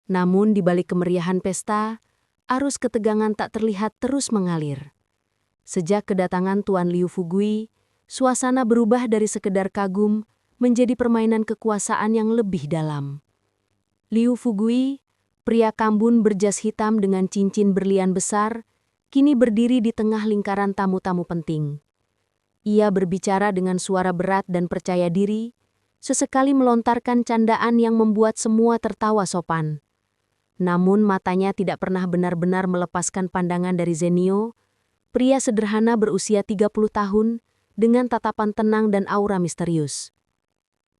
Namun di balik kemeriahan pesta, arus ketegangan tak terlihat terus mengalir. Sejak kedatangan Tuan Liu Fugui, suasana berubah dari sekedar kagum menjadi permainan kekuasaan yang lebih dalam. Liu Fugui, pria kambun berjas hitam dengan cincin berlian besar, kini berdiri di tengah lingkaran tamu-tamu penting. Ia berbicara dengan suara berat dan percaya diri, sesekali melontarkan candaan yang membuat semua tertawa sopan. Namun matanya tidak pernah benar-benar melepaskan pandangan dari Zaniao, pria sederhana berusia 30 tahun, dengan tatapan tenang dan aura misterius.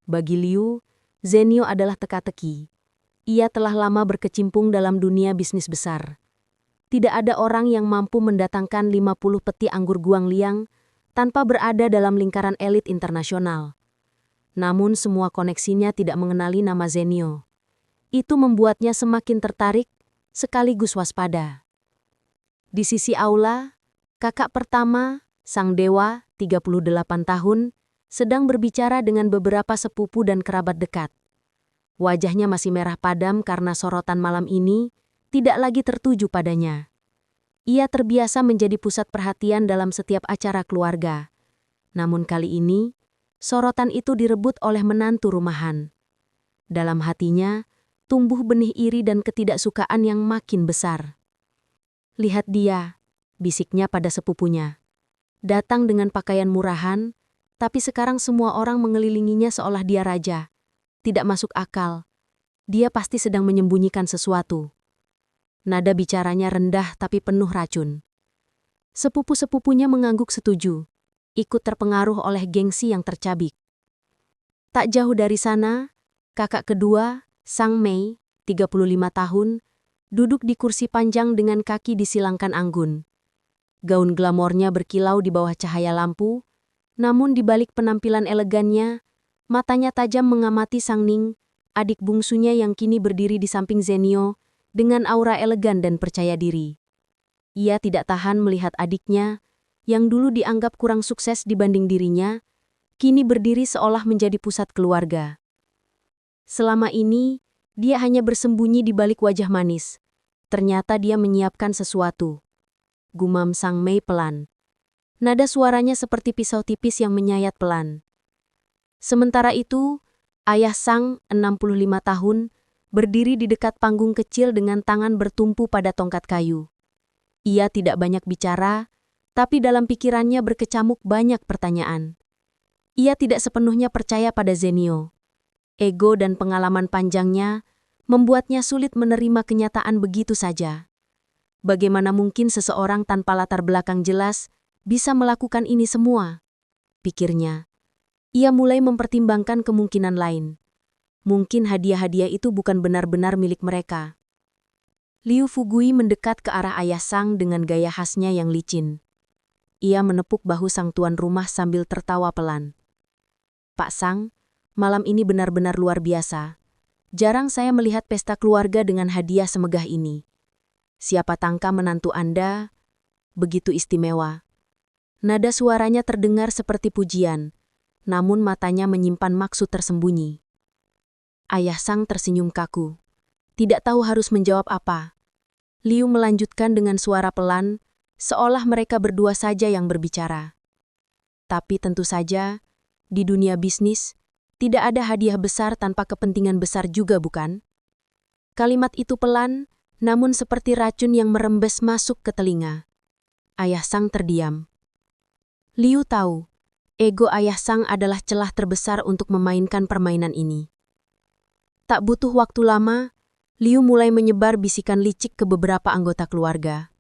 Bagi Liu, Zaniao adalah teka-teki. Ia telah lama berkecimpung dalam dunia bisnis besar. Tidak ada orang yang mampu mendatangkan 50 peti anggur guangliang tanpa berada dalam lingkaran elit internasional. Namun semua koneksinya tidak mengenali nama Zaniao. Itu membuatnya semakin tertarik, sekaligus waspada. Di sisi aula, kakak pertama, Sang Dewa, 38 tahun, sedang berbicara dengan beberapa sepupu dan kerabat dekat. Wajahnya masih merah padam karena sorotan malam ini tidak lagi tertuju padanya. Ia terbiasa menjadi pusat perhatian dalam setiap acara keluarga. Namun kali ini, sorotan itu direbut oleh menantu rumahan. Dalam hatinya, tumbuh benih iri dan ketidaksukaan yang makin besar. "Lihat dia," bisiknya pada sepupunya. Datang dengan pakaian murahan, tapi sekarang semua orang mengelilinginya seolah dia raja. Tidak masuk akal. Dia pasti sedang menyembunyikan sesuatu. Nada bicaranya rendah tapi penuh racun. Sepupu-sepupunya mengangguk setuju, ikut terpengaruh oleh gengsi yang tercabik. Tak jauh dari sana, kakak kedua, Sang Mei, 35 tahun, duduk di kursi panjang dengan kaki disilangkan anggun. Gaun glamornya berkilau di bawah cahaya lampu, namun di balik penampilan elegannya, matanya tajam mengamati Sang Ning, adik bungsunya yang kini berdiri di samping Zenio, dengan aura elegan dan percaya diri. Ia tidak tahan melihat adiknya, yang dulu dianggap kurang sukses dibanding dirinya, kini berdiri seolah menjadi pusat keluarga. Selama ini, dia hanya bersembunyi di balik wajah manis. Ternyata dia menyiapkan sesuatu. Gumam Sang Mei pelan. Nada suaranya seperti pisau tipis yang menyayat pelan. Sementara itu, ayah Sang, 65 tahun, berdiri di dekat panggung kecil dengan tangan bertumpu pada tongkat kayu. Ia tidak banyak bicara, tapi dalam pikirannya berkecamuk banyak pertanyaan. Ia tidak sepenuhnya percaya pada Zenio. Ego dan pengalaman panjangnya membuatnya sulit menerima kenyataan begitu saja. Bagaimana mungkin seseorang tanpa latar belakang jelas bisa melakukan ini semua? Pikirnya. Ia mulai mempertimbangkan kemungkinan lain. Mungkin hadiah-hadiah itu bukan benar-benar milik mereka. Liu Fugui mendekat ke arah ayah Sang dengan gaya khasnya yang licin. Ia menepuk bahu sang tuan rumah sambil tertawa pelan. Pak Sang, malam ini benar-benar luar biasa. Jarang saya melihat pesta keluarga dengan hadiah semegah ini. Siapa tangka menantu Anda begitu istimewa. Nada suaranya terdengar seperti pujian, namun matanya menyimpan maksud tersembunyi. Ayah Sang tersenyum kaku. Tidak tahu harus menjawab apa. Liu melanjutkan dengan suara pelan, seolah mereka berdua saja yang berbicara. Tapi tentu saja, di dunia bisnis, tidak ada hadiah besar tanpa kepentingan besar juga, bukan? Kalimat itu pelan, namun seperti racun yang merembes masuk ke telinga. Ayah Sang terdiam. Liu tahu, ego ayah Sang adalah celah terbesar untuk memainkan permainan ini. Tak butuh waktu lama, Liu mulai menyebar bisikan licik ke beberapa anggota keluarga.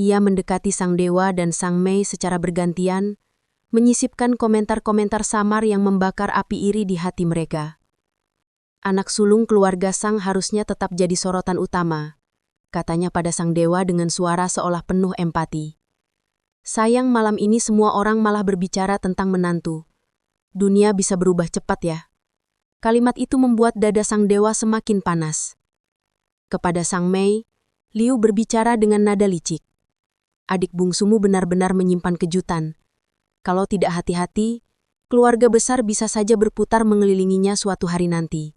Ia mendekati Sang Dewa dan Sang Mei secara bergantian, menyisipkan komentar-komentar samar yang membakar api iri di hati mereka. Anak sulung keluarga Sang harusnya tetap jadi sorotan utama, katanya pada Sang Dewa dengan suara seolah penuh empati. Sayang malam ini semua orang malah berbicara tentang menantu. Dunia bisa berubah cepat ya. Kalimat itu membuat dada Sang Dewa semakin panas. Kepada Sang Mei, Liu berbicara dengan nada licik. Adik bungsumu benar-benar menyimpan kejutan. Kalau tidak hati-hati, keluarga besar bisa saja berputar mengelilinginya suatu hari nanti.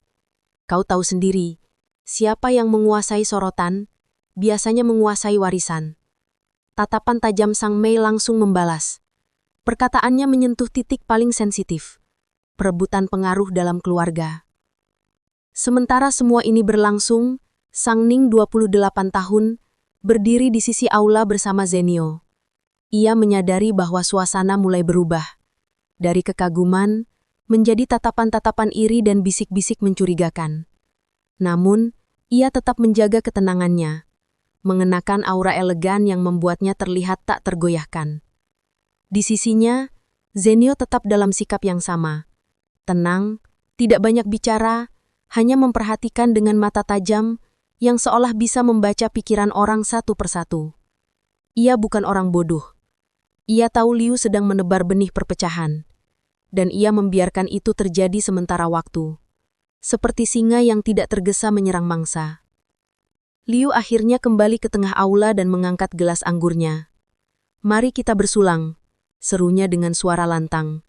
Kau tahu sendiri, siapa yang menguasai sorotan, biasanya menguasai warisan. Tatapan tajam Sang Mei langsung membalas. Perkataannya menyentuh titik paling sensitif, perebutan pengaruh dalam keluarga. Sementara semua ini berlangsung, Sang Ning 28 tahun, berdiri di sisi aula bersama Zenio. Ia menyadari bahwa suasana mulai berubah. Dari kekaguman, menjadi tatapan-tatapan iri dan bisik-bisik mencurigakan. Namun, ia tetap menjaga ketenangannya, mengenakan aura elegan yang membuatnya terlihat tak tergoyahkan. Di sisinya, Zenio tetap dalam sikap yang sama. Tenang, tidak banyak bicara, hanya memperhatikan dengan mata tajam yang seolah bisa membaca pikiran orang satu persatu. Ia bukan orang bodoh. Ia tahu Liu sedang menebar benih perpecahan, dan ia membiarkan itu terjadi sementara waktu. Seperti singa yang tidak tergesa menyerang mangsa. Liu akhirnya kembali ke tengah aula dan mengangkat gelas anggurnya. Mari kita bersulang, serunya dengan suara lantang.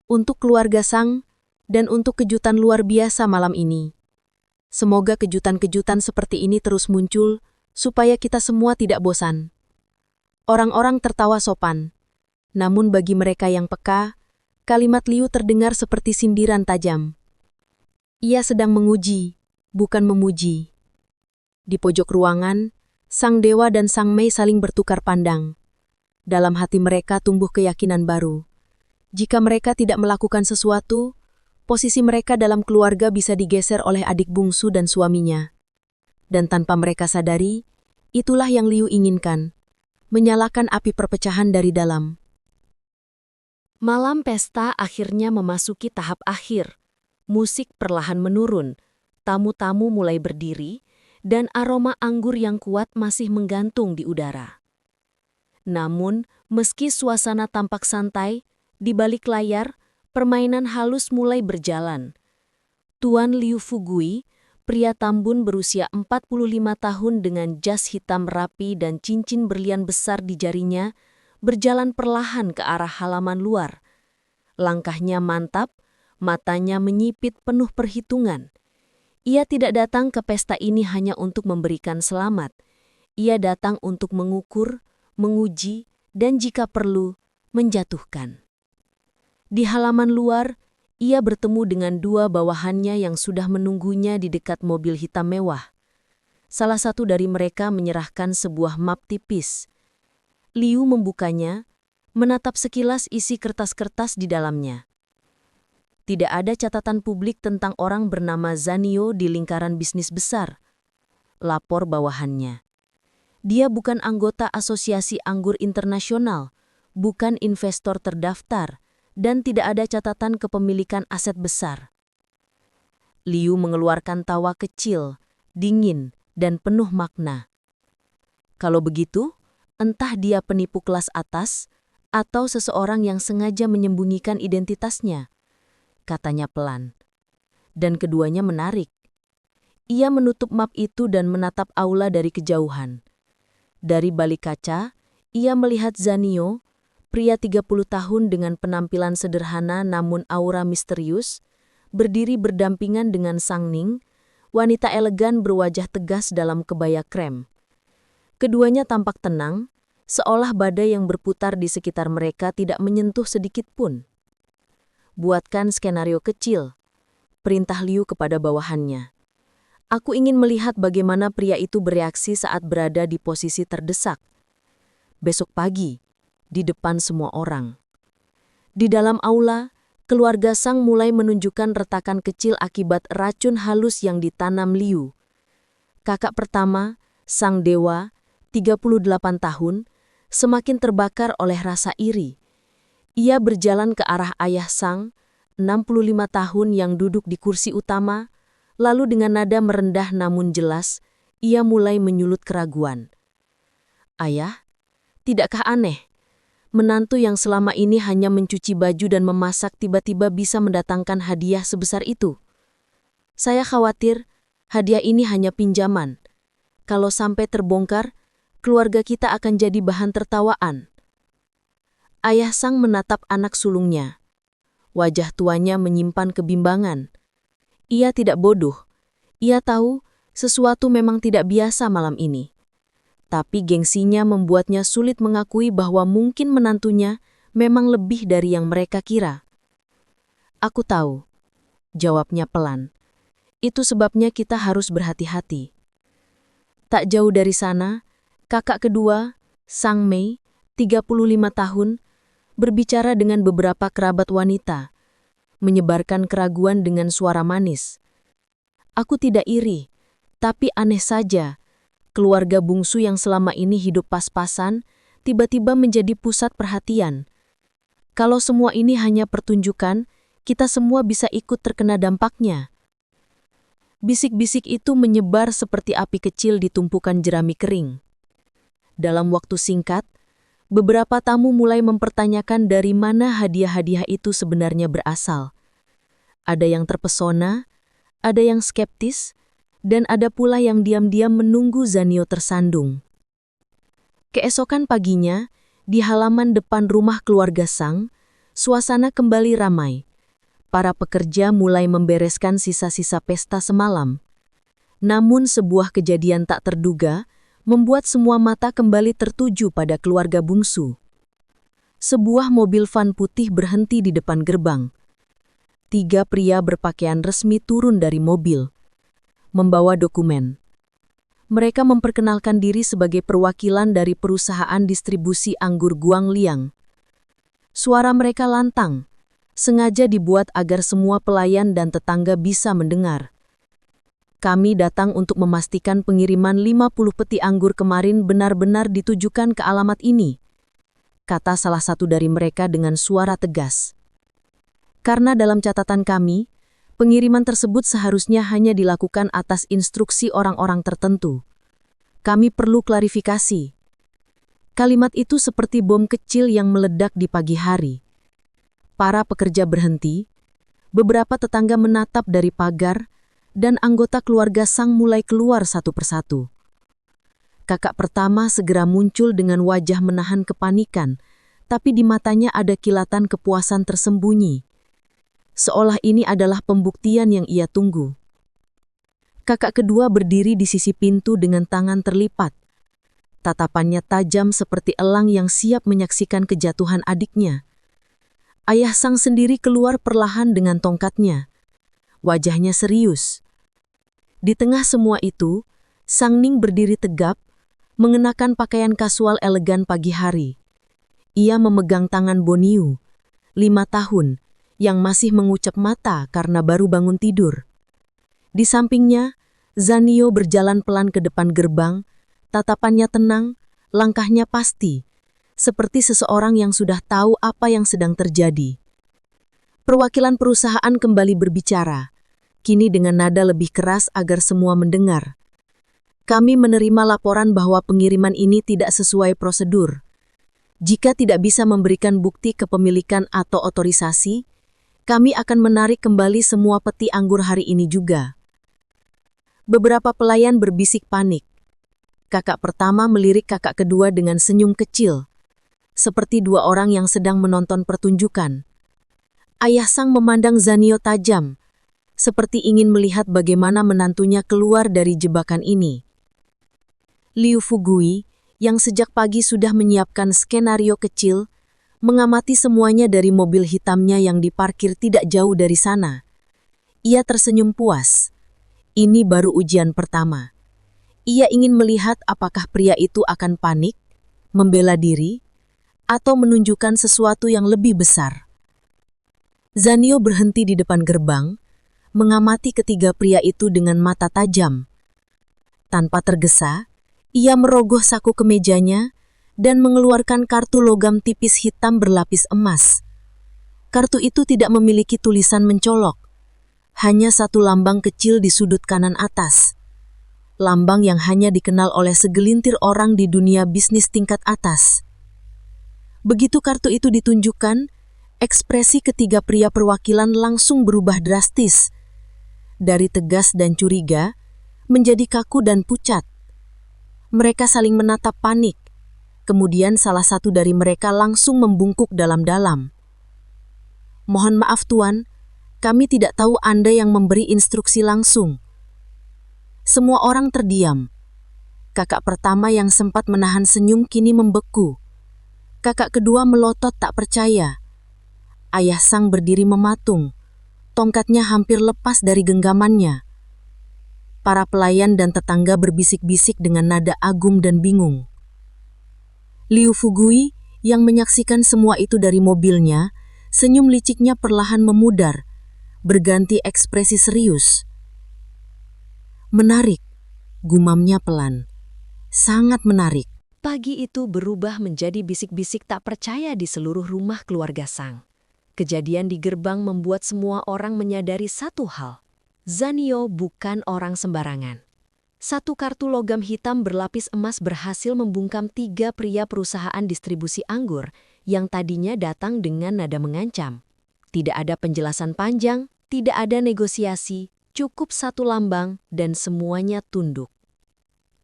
Untuk keluarga Sang, dan untuk kejutan luar biasa malam ini. Semoga kejutan-kejutan seperti ini terus muncul, supaya kita semua tidak bosan. Orang-orang tertawa sopan. Namun bagi mereka yang peka, kalimat Liu terdengar seperti sindiran tajam. Ia sedang menguji, bukan memuji. Di pojok ruangan, Sang Dewa dan Sang Mei saling bertukar pandang. Dalam hati mereka tumbuh keyakinan baru. Jika mereka tidak melakukan sesuatu, posisi mereka dalam keluarga bisa digeser oleh adik bungsu dan suaminya. Dan tanpa mereka sadari, itulah yang Liu inginkan, menyalakan api perpecahan dari dalam. Malam pesta akhirnya memasuki tahap akhir. Musik perlahan menurun, tamu-tamu mulai berdiri, dan aroma anggur yang kuat masih menggantung di udara. Namun, meski suasana tampak santai, di balik layar, permainan halus mulai berjalan. Tuan Liu Fugui, pria tambun berusia 45 tahun dengan jas hitam rapi dan cincin berlian besar di jarinya, berjalan perlahan ke arah halaman luar. Langkahnya mantap, matanya menyipit penuh perhitungan. Ia tidak datang ke pesta ini hanya untuk memberikan selamat. Ia datang untuk mengukur, menguji, dan jika perlu, menjatuhkan. Di halaman luar, ia bertemu dengan dua bawahannya yang sudah menunggunya di dekat mobil hitam mewah. Salah satu dari mereka menyerahkan sebuah map tipis. Liu membukanya, menatap sekilas isi kertas-kertas di dalamnya. Tidak ada catatan publik tentang orang bernama Zanio di lingkaran bisnis besar. Lapor bawahannya. Dia bukan anggota Asosiasi Anggur Internasional, bukan investor terdaftar, dan tidak ada catatan kepemilikan aset besar. Liu mengeluarkan tawa kecil, dingin, dan penuh makna. Kalau begitu, entah dia penipu kelas atas, atau seseorang yang sengaja menyembunyikan identitasnya, katanya pelan. Dan keduanya menarik. Ia menutup map itu dan menatap aula dari kejauhan. Dari balik kaca, ia melihat Zanio, pria 30 tahun dengan penampilan sederhana namun aura misterius, berdiri berdampingan dengan Sang Ning, wanita elegan berwajah tegas dalam kebaya krem. Keduanya tampak tenang, seolah badai yang berputar di sekitar mereka tidak menyentuh sedikit pun. Buatkan skenario kecil, perintah Liu kepada bawahannya. Aku ingin melihat bagaimana pria itu bereaksi saat berada di posisi terdesak. Besok pagi, di depan semua orang. Di dalam aula, keluarga Sang mulai menunjukkan retakan kecil akibat racun halus yang ditanam Liu. Kakak pertama, Sang Dewa, 38 tahun, semakin terbakar oleh rasa iri. Ia berjalan ke arah ayah Sang, 65 tahun yang duduk di kursi utama, lalu dengan nada merendah namun jelas, ia mulai menyulut keraguan. Ayah, tidakkah aneh? Menantu yang selama ini hanya mencuci baju dan memasak tiba-tiba bisa mendatangkan hadiah sebesar itu. Saya khawatir hadiah ini hanya pinjaman. Kalau sampai terbongkar, keluarga kita akan jadi bahan tertawaan. Ayah Sang menatap anak sulungnya. Wajah tuanya menyimpan kebimbangan. Ia tidak bodoh. Ia tahu sesuatu memang tidak biasa malam ini. Tapi gengsinya membuatnya sulit mengakui bahwa mungkin menantunya memang lebih dari yang mereka kira. Aku tahu, jawabnya pelan. Itu sebabnya kita harus berhati-hati. Tak jauh dari sana, kakak kedua, Sang Mei, 35 tahun, berbicara dengan beberapa kerabat wanita, menyebarkan keraguan dengan suara manis. Aku tidak iri, tapi aneh saja. Keluarga bungsu yang selama ini hidup pas-pasan, tiba-tiba menjadi pusat perhatian. Kalau semua ini hanya pertunjukan, kita semua bisa ikut terkena dampaknya. Bisik-bisik itu menyebar seperti api kecil di tumpukan jerami kering. Dalam waktu singkat, beberapa tamu mulai mempertanyakan dari mana hadiah-hadiah itu sebenarnya berasal. Ada yang terpesona, ada yang skeptis, dan ada pula yang diam-diam menunggu Zanio tersandung. Keesokan paginya, di halaman depan rumah keluarga Sang, suasana kembali ramai. Para pekerja mulai membereskan sisa-sisa pesta semalam. Namun sebuah kejadian tak terduga membuat semua mata kembali tertuju pada keluarga bungsu. Sebuah mobil van putih berhenti di depan gerbang. 3 pria berpakaian resmi turun dari mobil, membawa dokumen. Mereka memperkenalkan diri sebagai perwakilan dari perusahaan distribusi anggur Guangliang. Suara mereka lantang, sengaja dibuat agar semua pelayan dan tetangga bisa mendengar. Kami datang untuk memastikan pengiriman 50 peti anggur kemarin benar-benar ditujukan ke alamat ini, kata salah satu dari mereka dengan suara tegas. Karena dalam catatan kami, pengiriman tersebut seharusnya hanya dilakukan atas instruksi orang-orang tertentu. Kami perlu klarifikasi. Kalimat itu seperti bom kecil yang meledak di pagi hari. Para pekerja berhenti, beberapa tetangga menatap dari pagar, dan anggota keluarga Sang mulai keluar satu persatu. Kakak pertama segera muncul dengan wajah menahan kepanikan, tapi di matanya ada kilatan kepuasan tersembunyi. Seolah ini adalah pembuktian yang ia tunggu. Kakak kedua berdiri di sisi pintu dengan tangan terlipat. Tatapannya tajam seperti elang yang siap menyaksikan kejatuhan adiknya. Ayah Sang sendiri keluar perlahan dengan tongkatnya. Wajahnya serius. Di tengah semua itu, Sang Ning berdiri tegap, mengenakan pakaian kasual elegan pagi hari. Ia memegang tangan Boniu, 5 tahun, yang masih mengucap mata karena baru bangun tidur. Di sampingnya, Zanio berjalan pelan ke depan gerbang, tatapannya tenang, langkahnya pasti, seperti seseorang yang sudah tahu apa yang sedang terjadi. Perwakilan perusahaan kembali berbicara, kini dengan nada lebih keras agar semua mendengar. Kami menerima laporan bahwa pengiriman ini tidak sesuai prosedur. Jika tidak bisa memberikan bukti kepemilikan atau otorisasi, kami akan menarik kembali semua peti anggur hari ini juga. Beberapa pelayan berbisik panik. Kakak pertama melirik kakak kedua dengan senyum kecil, seperti dua orang yang sedang menonton pertunjukan. Ayah Sang memandang Zanio tajam, seperti ingin melihat bagaimana menantunya keluar dari jebakan ini. Liu Fugui, yang sejak pagi sudah menyiapkan skenario kecil, mengamati semuanya dari mobil hitamnya yang diparkir tidak jauh dari sana. Ia tersenyum puas. Ini baru ujian pertama. Ia ingin melihat apakah pria itu akan panik, membela diri, atau menunjukkan sesuatu yang lebih besar. Zanio berhenti di depan gerbang, mengamati ketiga pria itu dengan mata tajam. Tanpa tergesa, ia merogoh saku kemejanya dan mengeluarkan kartu logam tipis hitam berlapis emas. Kartu itu tidak memiliki tulisan mencolok, hanya satu lambang kecil di sudut kanan atas. Lambang yang hanya dikenal oleh segelintir orang di dunia bisnis tingkat atas. Begitu kartu itu ditunjukkan, ekspresi ketiga pria perwakilan langsung berubah drastis. Dari tegas dan curiga, menjadi kaku dan pucat. Mereka saling menatap panik. Kemudian salah satu dari mereka langsung membungkuk dalam-dalam. "Mohon maaf Tuan, kami tidak tahu Anda yang memberi instruksi langsung." Semua orang terdiam. Kakak pertama yang sempat menahan senyum kini membeku. Kakak kedua melotot tak percaya. Ayah Sang berdiri mematung. Tongkatnya hampir lepas dari genggamannya. Para pelayan dan tetangga berbisik-bisik dengan nada agung dan bingung. Liu Fugui yang menyaksikan semua itu dari mobilnya, senyum liciknya perlahan memudar, berganti ekspresi serius. "Menarik," gumamnya pelan. "Sangat menarik." Pagi itu berubah menjadi bisik-bisik tak percaya di seluruh rumah keluarga Sang. Kejadian di gerbang membuat semua orang menyadari satu hal. Zanio bukan orang sembarangan. Satu kartu logam hitam berlapis emas berhasil membungkam 3 pria perusahaan distribusi anggur yang tadinya datang dengan nada mengancam. Tidak ada penjelasan panjang, tidak ada negosiasi, cukup satu lambang dan semuanya tunduk.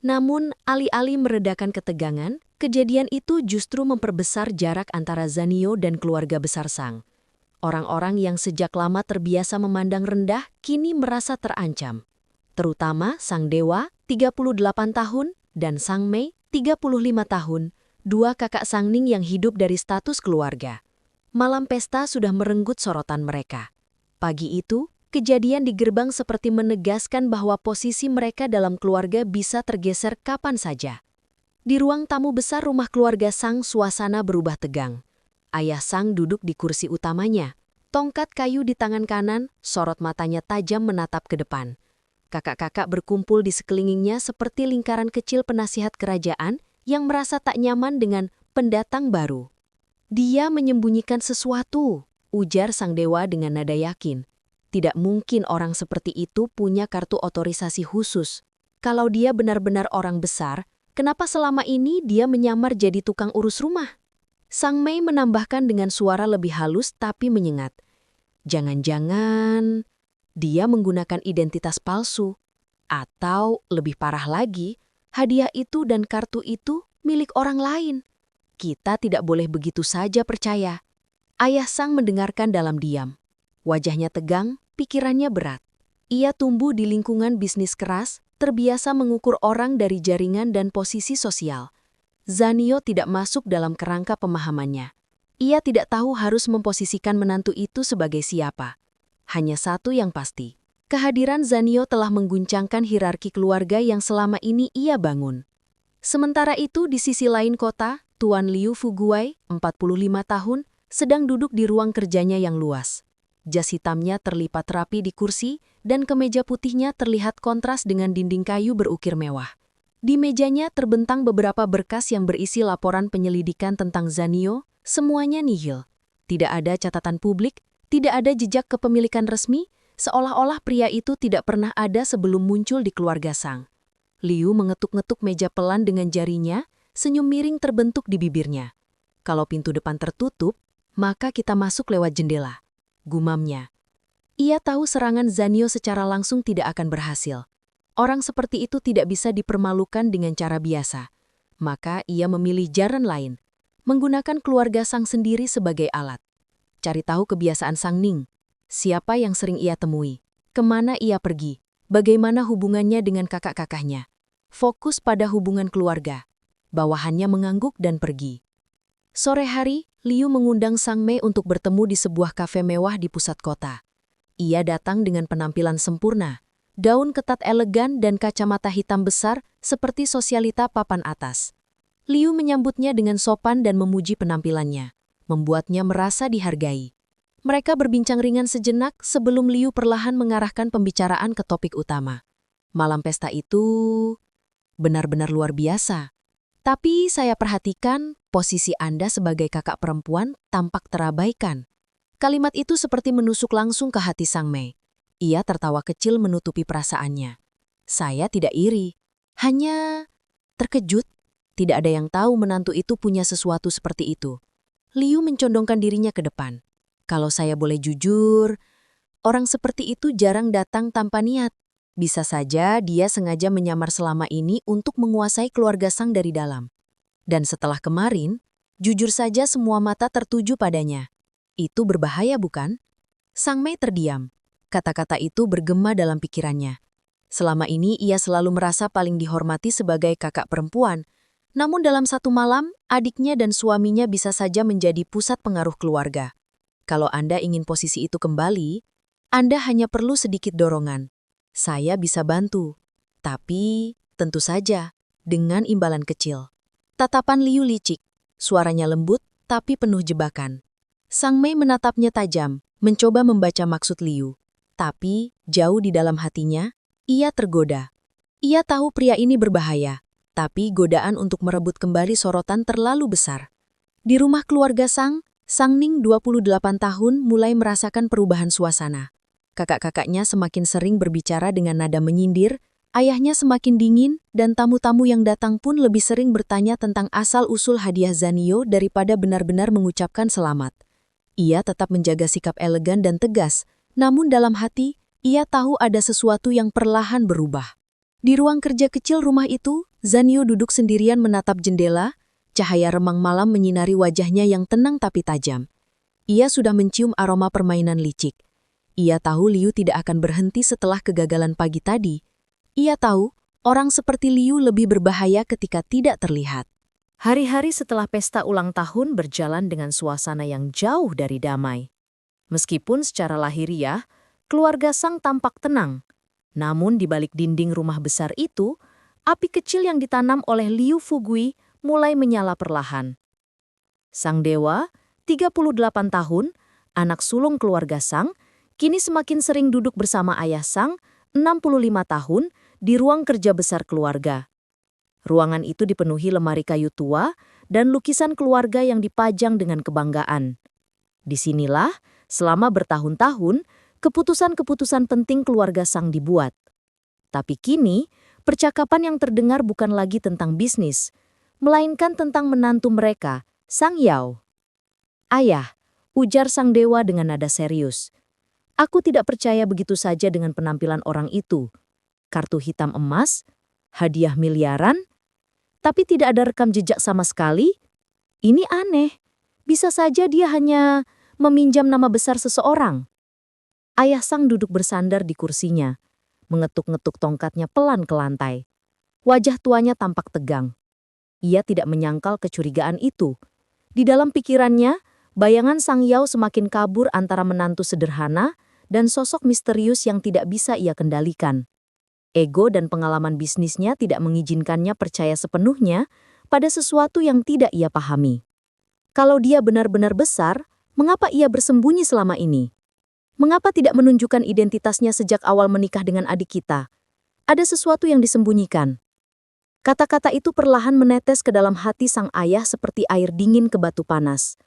Namun, alih-alih meredakan ketegangan, kejadian itu justru memperbesar jarak antara Zanio dan keluarga besar Sang. Orang-orang yang sejak lama terbiasa memandang rendah kini merasa terancam. Terutama Sang Dewa, 38 tahun, dan Sang Mei, 35 tahun, dua kakak Sang Ning yang hidup dari status keluarga. Malam pesta sudah merenggut sorotan mereka. Pagi itu, kejadian di gerbang seperti menegaskan bahwa posisi mereka dalam keluarga bisa tergeser kapan saja. Di ruang tamu besar rumah keluarga Sang, suasana berubah tegang. Ayah Sang duduk di kursi utamanya. Tongkat kayu di tangan kanan, sorot matanya tajam menatap ke depan. Kakak-kakak berkumpul di sekelilingnya seperti lingkaran kecil penasihat kerajaan yang merasa tak nyaman dengan pendatang baru. Dia menyembunyikan sesuatu, ujar sang dewa dengan nada yakin. Tidak mungkin orang seperti itu punya kartu otorisasi khusus. Kalau dia benar-benar orang besar, kenapa selama ini dia menyamar jadi tukang urus rumah? Sang Mei menambahkan dengan suara lebih halus tapi menyengat. Jangan-jangan dia menggunakan identitas palsu. Atau lebih parah lagi, hadiah itu dan kartu itu milik orang lain. Kita tidak boleh begitu saja percaya. Ayah Sang mendengarkan dalam diam. Wajahnya tegang, pikirannya berat. Ia tumbuh di lingkungan bisnis keras, terbiasa mengukur orang dari jaringan dan posisi sosial. Zanio tidak masuk dalam kerangka pemahamannya. Ia tidak tahu harus memposisikan menantu itu sebagai siapa. Hanya satu yang pasti, kehadiran Zanio telah mengguncangkan hierarki keluarga yang selama ini ia bangun. Sementara itu di sisi lain kota, Tuan Liu Fuguai, 45 tahun, sedang duduk di ruang kerjanya yang luas. Jas hitamnya terlipat rapi di kursi dan kemeja putihnya terlihat kontras dengan dinding kayu berukir mewah. Di mejanya terbentang beberapa berkas yang berisi laporan penyelidikan tentang Zanio, semuanya nihil. Tidak ada catatan publik, tidak ada jejak kepemilikan resmi, seolah-olah pria itu tidak pernah ada sebelum muncul di keluarga Sang. Liu mengetuk-ngetuk meja pelan dengan jarinya, senyum miring terbentuk di bibirnya. Kalau pintu depan tertutup, maka kita masuk lewat jendela. Gumamnya. Ia tahu serangan Zanio secara langsung tidak akan berhasil. Orang seperti itu tidak bisa dipermalukan dengan cara biasa. Maka ia memilih jalan lain, menggunakan keluarga Sang sendiri sebagai alat. Cari tahu kebiasaan Sang Ning. Siapa yang sering ia temui? Kemana ia pergi? Bagaimana hubungannya dengan kakak-kakaknya? Fokus pada hubungan keluarga. Bawahannya mengangguk dan pergi. Sore hari, Liu mengundang Sang Mei untuk bertemu di sebuah kafe mewah di pusat kota. Ia datang dengan penampilan sempurna, daun ketat elegan dan kacamata hitam besar seperti sosialita papan atas. Liu menyambutnya dengan sopan dan memuji penampilannya, membuatnya merasa dihargai. Mereka berbincang ringan sejenak sebelum Liu perlahan mengarahkan pembicaraan ke topik utama. Malam pesta itu benar-benar luar biasa. Tapi saya perhatikan posisi Anda sebagai kakak perempuan tampak terabaikan. Kalimat itu seperti menusuk langsung ke hati Sang Mei. Ia tertawa kecil menutupi perasaannya. Saya tidak iri, hanya terkejut. Tidak ada yang tahu menantu itu punya sesuatu seperti itu. Liu mencondongkan dirinya ke depan. Kalau saya boleh jujur, orang seperti itu jarang datang tanpa niat. Bisa saja dia sengaja menyamar selama ini untuk menguasai keluarga Sang dari dalam. Dan setelah kemarin, jujur saja semua mata tertuju padanya. Itu berbahaya bukan? Sang Mei terdiam. Kata-kata itu bergema dalam pikirannya. Selama ini ia selalu merasa paling dihormati sebagai kakak perempuan. Namun dalam satu malam, adiknya dan suaminya bisa saja menjadi pusat pengaruh keluarga. Kalau Anda ingin posisi itu kembali, Anda hanya perlu sedikit dorongan. Saya bisa bantu. Tapi, tentu saja, dengan imbalan kecil. Tatapan Liu licik, suaranya lembut tapi penuh jebakan. Sang Mei menatapnya tajam, mencoba membaca maksud Liu. Tapi, jauh di dalam hatinya, ia tergoda. Ia tahu pria ini berbahaya, tapi godaan untuk merebut kembali sorotan terlalu besar. Di rumah keluarga Sang Ning 28 tahun mulai merasakan perubahan suasana. Kakak-kakaknya semakin sering berbicara dengan nada menyindir, ayahnya semakin dingin, dan tamu-tamu yang datang pun lebih sering bertanya tentang asal-usul hadiah Zanio daripada benar-benar mengucapkan selamat. Ia tetap menjaga sikap elegan dan tegas, namun dalam hati, ia tahu ada sesuatu yang perlahan berubah. Di ruang kerja kecil rumah itu, Zanio duduk sendirian menatap jendela, cahaya remang malam menyinari wajahnya yang tenang tapi tajam. Ia sudah mencium aroma permainan licik. Ia tahu Liu tidak akan berhenti setelah kegagalan pagi tadi. Ia tahu, orang seperti Liu lebih berbahaya ketika tidak terlihat. Hari-hari setelah pesta ulang tahun berjalan dengan suasana yang jauh dari damai. Meskipun secara lahiriah, keluarga Sang tampak tenang. Namun di balik dinding rumah besar itu, api kecil yang ditanam oleh Liu Fugui mulai menyala perlahan. Sang dewa, 38 tahun, anak sulung keluarga Sang, kini semakin sering duduk bersama ayah Sang, 65 tahun, di ruang kerja besar keluarga. Ruangan itu dipenuhi lemari kayu tua dan lukisan keluarga yang dipajang dengan kebanggaan. Disinilah, selama bertahun-tahun, keputusan-keputusan penting keluarga Sang dibuat. Tapi kini, percakapan yang terdengar bukan lagi tentang bisnis, melainkan tentang menantu mereka, Sang Yao. "Ayah," ujar sang dewa dengan nada serius. "Aku tidak percaya begitu saja dengan penampilan orang itu. Kartu hitam emas, hadiah miliaran, tapi tidak ada rekam jejak sama sekali. Ini aneh. Bisa saja dia hanya meminjam nama besar seseorang." Ayah Sang duduk bersandar di kursinya, mengetuk-ngetuk tongkatnya pelan ke lantai. Wajah tuanya tampak tegang. Ia tidak menyangkal kecurigaan itu. Di dalam pikirannya, bayangan Sang Yao semakin kabur antara menantu sederhana dan sosok misterius yang tidak bisa ia kendalikan. Ego dan pengalaman bisnisnya tidak mengizinkannya percaya sepenuhnya pada sesuatu yang tidak ia pahami. Kalau dia benar-benar besar, mengapa ia bersembunyi selama ini? Mengapa tidak menunjukkan identitasnya sejak awal menikah dengan adik kita? Ada sesuatu yang disembunyikan. Kata-kata itu perlahan menetes ke dalam hati sang ayah seperti air dingin ke batu panas.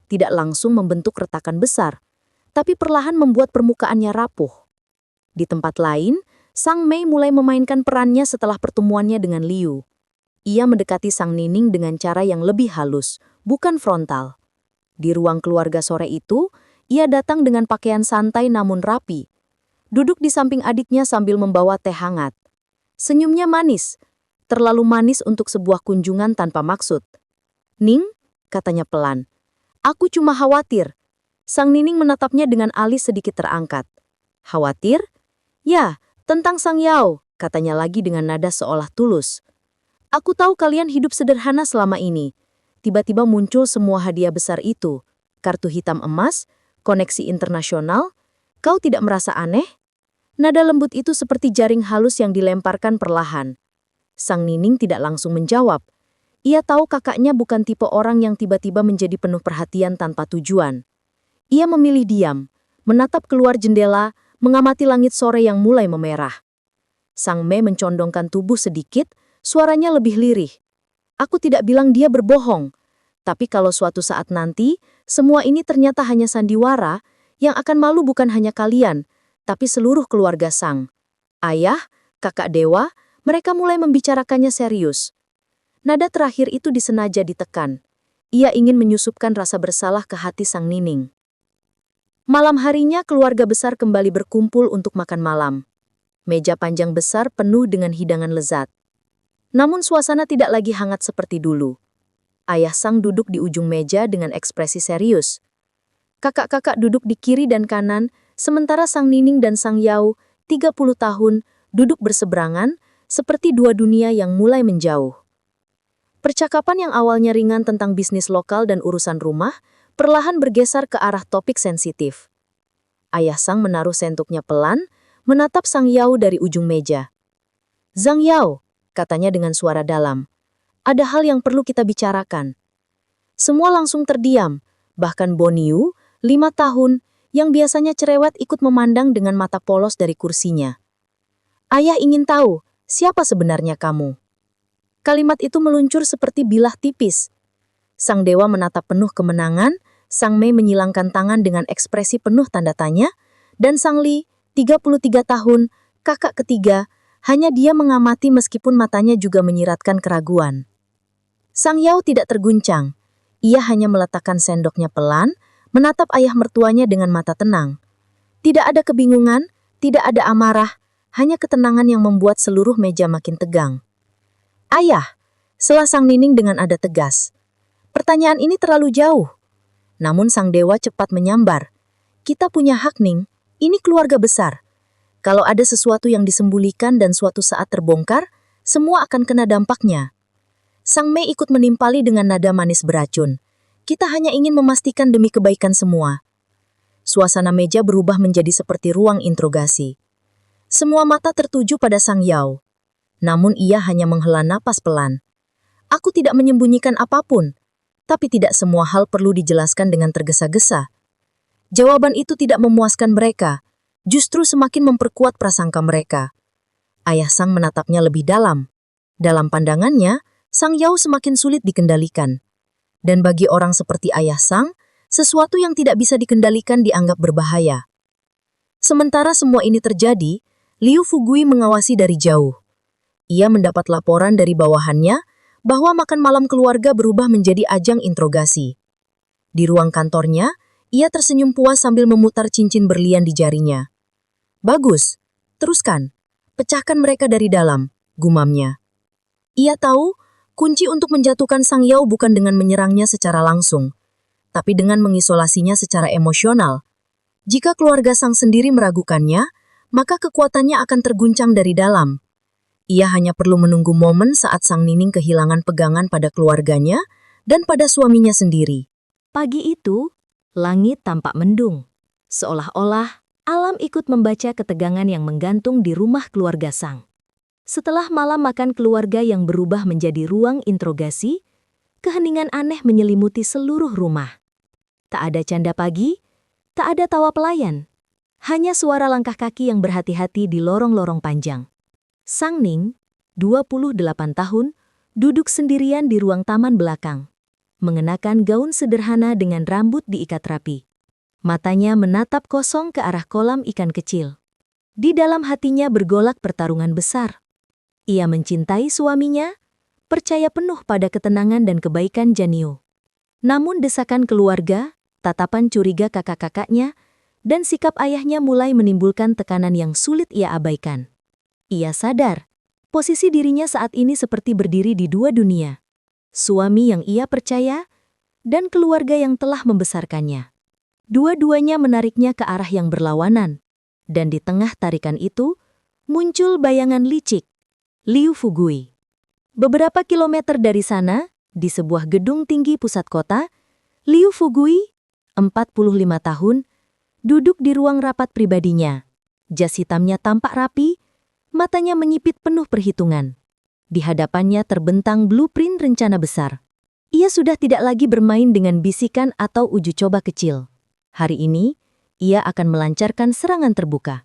Tidak langsung membentuk retakan besar, tapi perlahan membuat permukaannya rapuh. Di tempat lain, Sang Mei mulai memainkan perannya setelah pertemuannya dengan Liu. Ia mendekati Sang Nining dengan cara yang lebih halus, bukan frontal. Di ruang keluarga sore itu, ia datang dengan pakaian santai namun rapi. Duduk di samping adiknya sambil membawa teh hangat. Senyumnya manis, terlalu manis untuk sebuah kunjungan tanpa maksud. "Ning," katanya pelan, "aku cuma khawatir." Sang Nining menatapnya dengan alis sedikit terangkat. "Khawatir?" "Ya, tentang Sang Yao," katanya lagi dengan nada seolah tulus. "Aku tahu kalian hidup sederhana selama ini. Tiba-tiba muncul semua hadiah besar itu. Kartu hitam emas, koneksi internasional. Kau tidak merasa aneh?" Nada lembut itu seperti jaring halus yang dilemparkan perlahan. Sang Nining tidak langsung menjawab. Ia tahu kakaknya bukan tipe orang yang tiba-tiba menjadi penuh perhatian tanpa tujuan. Ia memilih diam, menatap keluar jendela, mengamati langit sore yang mulai memerah. Sang Mei mencondongkan tubuh sedikit, suaranya lebih lirih. "Aku tidak bilang dia berbohong, tapi kalau suatu saat nanti, semua ini ternyata hanya sandiwara, yang akan malu bukan hanya kalian, tapi seluruh keluarga Sang. Ayah, kakak dewa, mereka mulai membicarakannya serius." Nada terakhir itu disengaja ditekan. Ia ingin menyusupkan rasa bersalah ke hati Sang Nining. Malam harinya keluarga besar kembali berkumpul untuk makan malam. Meja panjang besar penuh dengan hidangan lezat. Namun suasana tidak lagi hangat seperti dulu. Ayah Sang duduk di ujung meja dengan ekspresi serius. Kakak-kakak duduk di kiri dan kanan, sementara Sang Nining dan Sang Yao, 30 tahun, duduk berseberangan, seperti dua dunia yang mulai menjauh. Percakapan yang awalnya ringan tentang bisnis lokal dan urusan rumah, perlahan bergeser ke arah topik sensitif. Ayah Sang menaruh sendoknya pelan, menatap Sang Yao dari ujung meja. "Zhang Yao," katanya dengan suara dalam, "ada hal yang perlu kita bicarakan." Semua langsung terdiam, bahkan Boniu, 5 tahun, yang biasanya cerewet ikut memandang dengan mata polos dari kursinya. "Ayah ingin tahu, siapa sebenarnya kamu?" Kalimat itu meluncur seperti bilah tipis. Sang dewa menatap penuh kemenangan, Sang Mei menyilangkan tangan dengan ekspresi penuh tanda tanya, dan Sang Li, 33 tahun, kakak ketiga, hanya dia mengamati meskipun matanya juga menyiratkan keraguan. Sang Yao tidak terguncang. Ia hanya meletakkan sendoknya pelan, menatap ayah mertuanya dengan mata tenang. Tidak ada kebingungan, tidak ada amarah, hanya ketenangan yang membuat seluruh meja makin tegang. "Ayah," sela Sang Nining dengan nada tegas. "Pertanyaan ini terlalu jauh." Namun Sang Dewa cepat menyambar. "Kita punya hak, Ning. Ini keluarga besar. Kalau ada sesuatu yang disembunyikan dan suatu saat terbongkar, semua akan kena dampaknya." Sang Mei ikut menimpali dengan nada manis beracun. "Kita hanya ingin memastikan demi kebaikan semua." Suasana meja berubah menjadi seperti ruang interogasi. Semua mata tertuju pada Sang Yao. Namun ia hanya menghela napas pelan. "Aku tidak menyembunyikan apapun. Tapi tidak semua hal perlu dijelaskan dengan tergesa-gesa. Jawaban itu tidak memuaskan mereka, justru semakin memperkuat prasangka mereka. Ayah Sang menatapnya lebih dalam. Dalam pandangannya, Sang Yao semakin sulit dikendalikan. Dan bagi orang seperti Ayah Sang, sesuatu yang tidak bisa dikendalikan dianggap berbahaya. Sementara semua ini terjadi, Liu Fugui mengawasi dari jauh. Ia mendapat laporan dari bawahannya bahwa makan malam keluarga berubah menjadi ajang interogasi. Di ruang kantornya, ia tersenyum puas sambil memutar cincin berlian di jarinya. "Bagus, teruskan. Pecahkan mereka dari dalam," gumamnya. Ia tahu, kunci untuk menjatuhkan Sang Yao bukan dengan menyerangnya secara langsung, tapi dengan mengisolasinya secara emosional. Jika keluarga Sang sendiri meragukannya, maka kekuatannya akan terguncang dari dalam. Ia hanya perlu menunggu momen saat Sang Nining kehilangan pegangan pada keluarganya dan pada suaminya sendiri. Pagi itu, langit tampak mendung. Seolah-olah alam ikut membaca ketegangan yang menggantung di rumah keluarga Sang. Setelah malam makan keluarga yang berubah menjadi ruang interogasi, keheningan aneh menyelimuti seluruh rumah. Tak ada canda pagi, tak ada tawa pelayan. Hanya suara langkah kaki yang berhati-hati di lorong-lorong panjang. Sang Ning, 28 tahun, duduk sendirian di ruang taman belakang, mengenakan gaun sederhana dengan rambut diikat rapi. Matanya menatap kosong ke arah kolam ikan kecil. Di dalam hatinya bergolak pertarungan besar. Ia mencintai suaminya, percaya penuh pada ketenangan dan kebaikan Janio. Namun desakan keluarga, tatapan curiga kakak-kakaknya, dan sikap ayahnya mulai menimbulkan tekanan yang sulit ia abaikan. Ia sadar, posisi dirinya saat ini seperti berdiri di dua dunia. Suami yang ia percaya, dan keluarga yang telah membesarkannya. Dua-duanya menariknya ke arah yang berlawanan. Dan di tengah tarikan itu, muncul bayangan licik, Liu Fugui. Beberapa kilometer dari sana, di sebuah gedung tinggi pusat kota, Liu Fugui, 45 tahun, duduk di ruang rapat pribadinya. Jas hitamnya tampak rapi, matanya menyipit penuh perhitungan. Di hadapannya terbentang blueprint rencana besar. Ia sudah tidak lagi bermain dengan bisikan atau uji coba kecil. Hari ini, ia akan melancarkan serangan terbuka.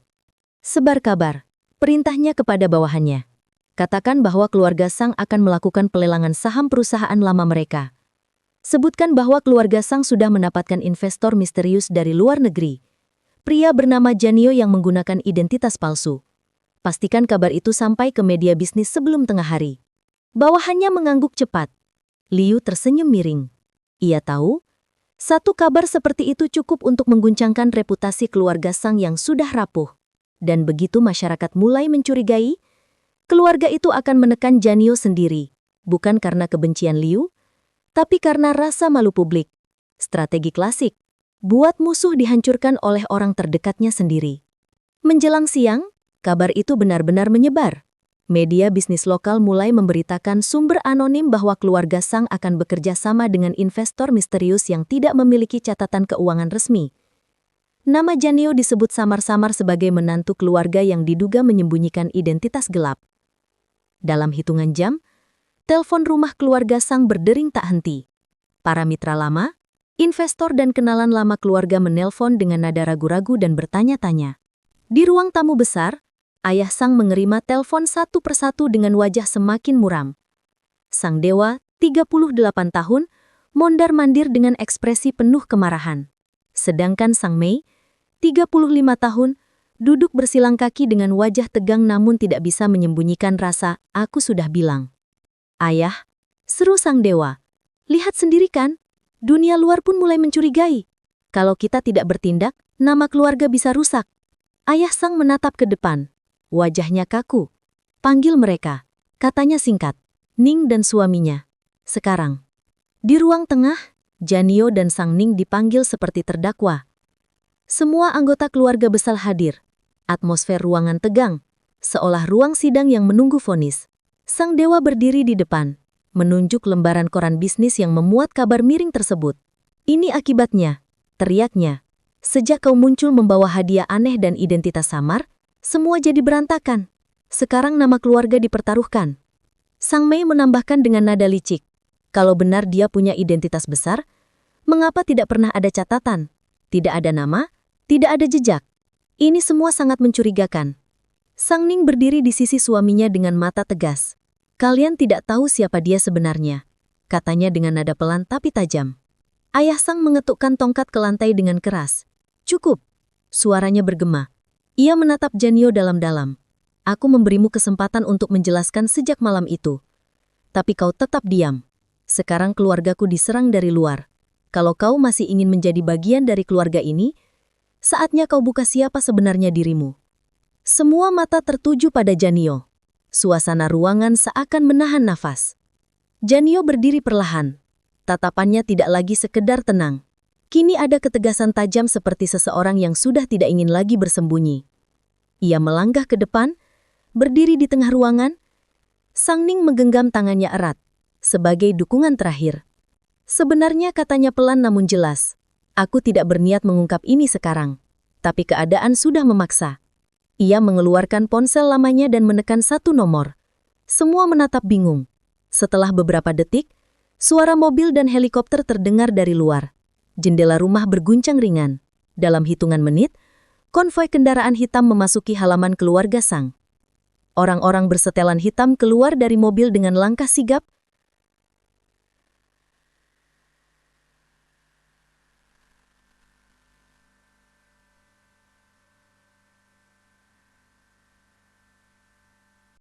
Sebar kabar, perintahnya kepada bawahannya. Katakan bahwa keluarga Sang akan melakukan pelelangan saham perusahaan lama mereka. Sebutkan bahwa keluarga Sang sudah mendapatkan investor misterius dari luar negeri. Pria bernama Janio yang menggunakan identitas palsu. Pastikan kabar itu sampai ke media bisnis sebelum tengah hari. Bawahannya mengangguk cepat. Liu tersenyum miring. Ia tahu, satu kabar seperti itu cukup untuk mengguncangkan reputasi keluarga Sang yang sudah rapuh. Dan begitu masyarakat mulai mencurigai, keluarga itu akan menekan Janio sendiri, bukan karena kebencian Liu, tapi karena rasa malu publik. Strategi klasik, buat musuh dihancurkan oleh orang terdekatnya sendiri. Menjelang siang, kabar itu benar-benar menyebar. Media bisnis lokal mulai memberitakan sumber anonim bahwa keluarga Sang akan bekerja sama dengan investor misterius yang tidak memiliki catatan keuangan resmi. Nama Janio disebut samar-samar sebagai menantu keluarga yang diduga menyembunyikan identitas gelap. Dalam hitungan jam, telepon rumah keluarga Sang berdering tak henti. Para mitra lama, investor dan kenalan lama keluarga menelpon dengan nada ragu-ragu dan bertanya-tanya. Di ruang tamu besar, Ayah Sang mengerima telepon satu persatu dengan wajah semakin muram. Sang Dewa, 38 tahun, mondar-mandir dengan ekspresi penuh kemarahan. Sedangkan Sang Mei, 35 tahun, duduk bersilang kaki dengan wajah tegang namun tidak bisa menyembunyikan rasa, "Aku sudah bilang." "Ayah," seru Sang Dewa, "lihat sendiri kan? Dunia luar pun mulai mencurigai. Kalau kita tidak bertindak, nama keluarga bisa rusak." Ayah Sang menatap ke depan. Wajahnya kaku. "Panggil mereka," katanya singkat. Ning dan suaminya. Sekarang. Di ruang tengah, Janio dan Sang Ning dipanggil seperti terdakwa. Semua anggota keluarga besar hadir. Atmosfer ruangan tegang, seolah ruang sidang yang menunggu vonis. Sang Dewa berdiri di depan, menunjuk lembaran koran bisnis yang memuat kabar miring tersebut. "Ini akibatnya," teriaknya. "Sejak kau muncul membawa hadiah aneh dan identitas samar, semua jadi berantakan. Sekarang nama keluarga dipertaruhkan." Sang Mei menambahkan dengan nada licik. Kalau benar dia punya identitas besar, mengapa tidak pernah ada catatan? Tidak ada nama, tidak ada jejak. Ini semua sangat mencurigakan. Sang Ning berdiri di sisi suaminya dengan mata tegas. Kalian tidak tahu siapa dia sebenarnya, katanya dengan nada pelan tapi tajam. Ayah Sang mengetukkan tongkat ke lantai dengan keras. Cukup, suaranya bergema. Ia menatap Janio dalam-dalam. Aku memberimu kesempatan untuk menjelaskan sejak malam itu. Tapi kau tetap diam. Sekarang keluargaku diserang dari luar. Kalau kau masih ingin menjadi bagian dari keluarga ini, saatnya kau buka siapa sebenarnya dirimu. Semua mata tertuju pada Janio. Suasana ruangan seakan menahan nafas. Janio berdiri perlahan. Tatapannya tidak lagi sekedar tenang. Kini ada ketegasan tajam seperti seseorang yang sudah tidak ingin lagi bersembunyi. Ia melangkah ke depan, berdiri di tengah ruangan. Sang Ning menggenggam tangannya erat, sebagai dukungan terakhir. Sebenarnya katanya pelan namun jelas. Aku tidak berniat mengungkap ini sekarang. Tapi keadaan sudah memaksa. Ia mengeluarkan ponsel lamanya dan menekan satu nomor. Semua menatap bingung. Setelah beberapa detik, suara mobil dan helikopter terdengar dari luar. Jendela rumah berguncang ringan. Dalam hitungan menit, konvoi kendaraan hitam memasuki halaman keluarga Sang. Orang-orang bersetelan hitam keluar dari mobil dengan langkah sigap,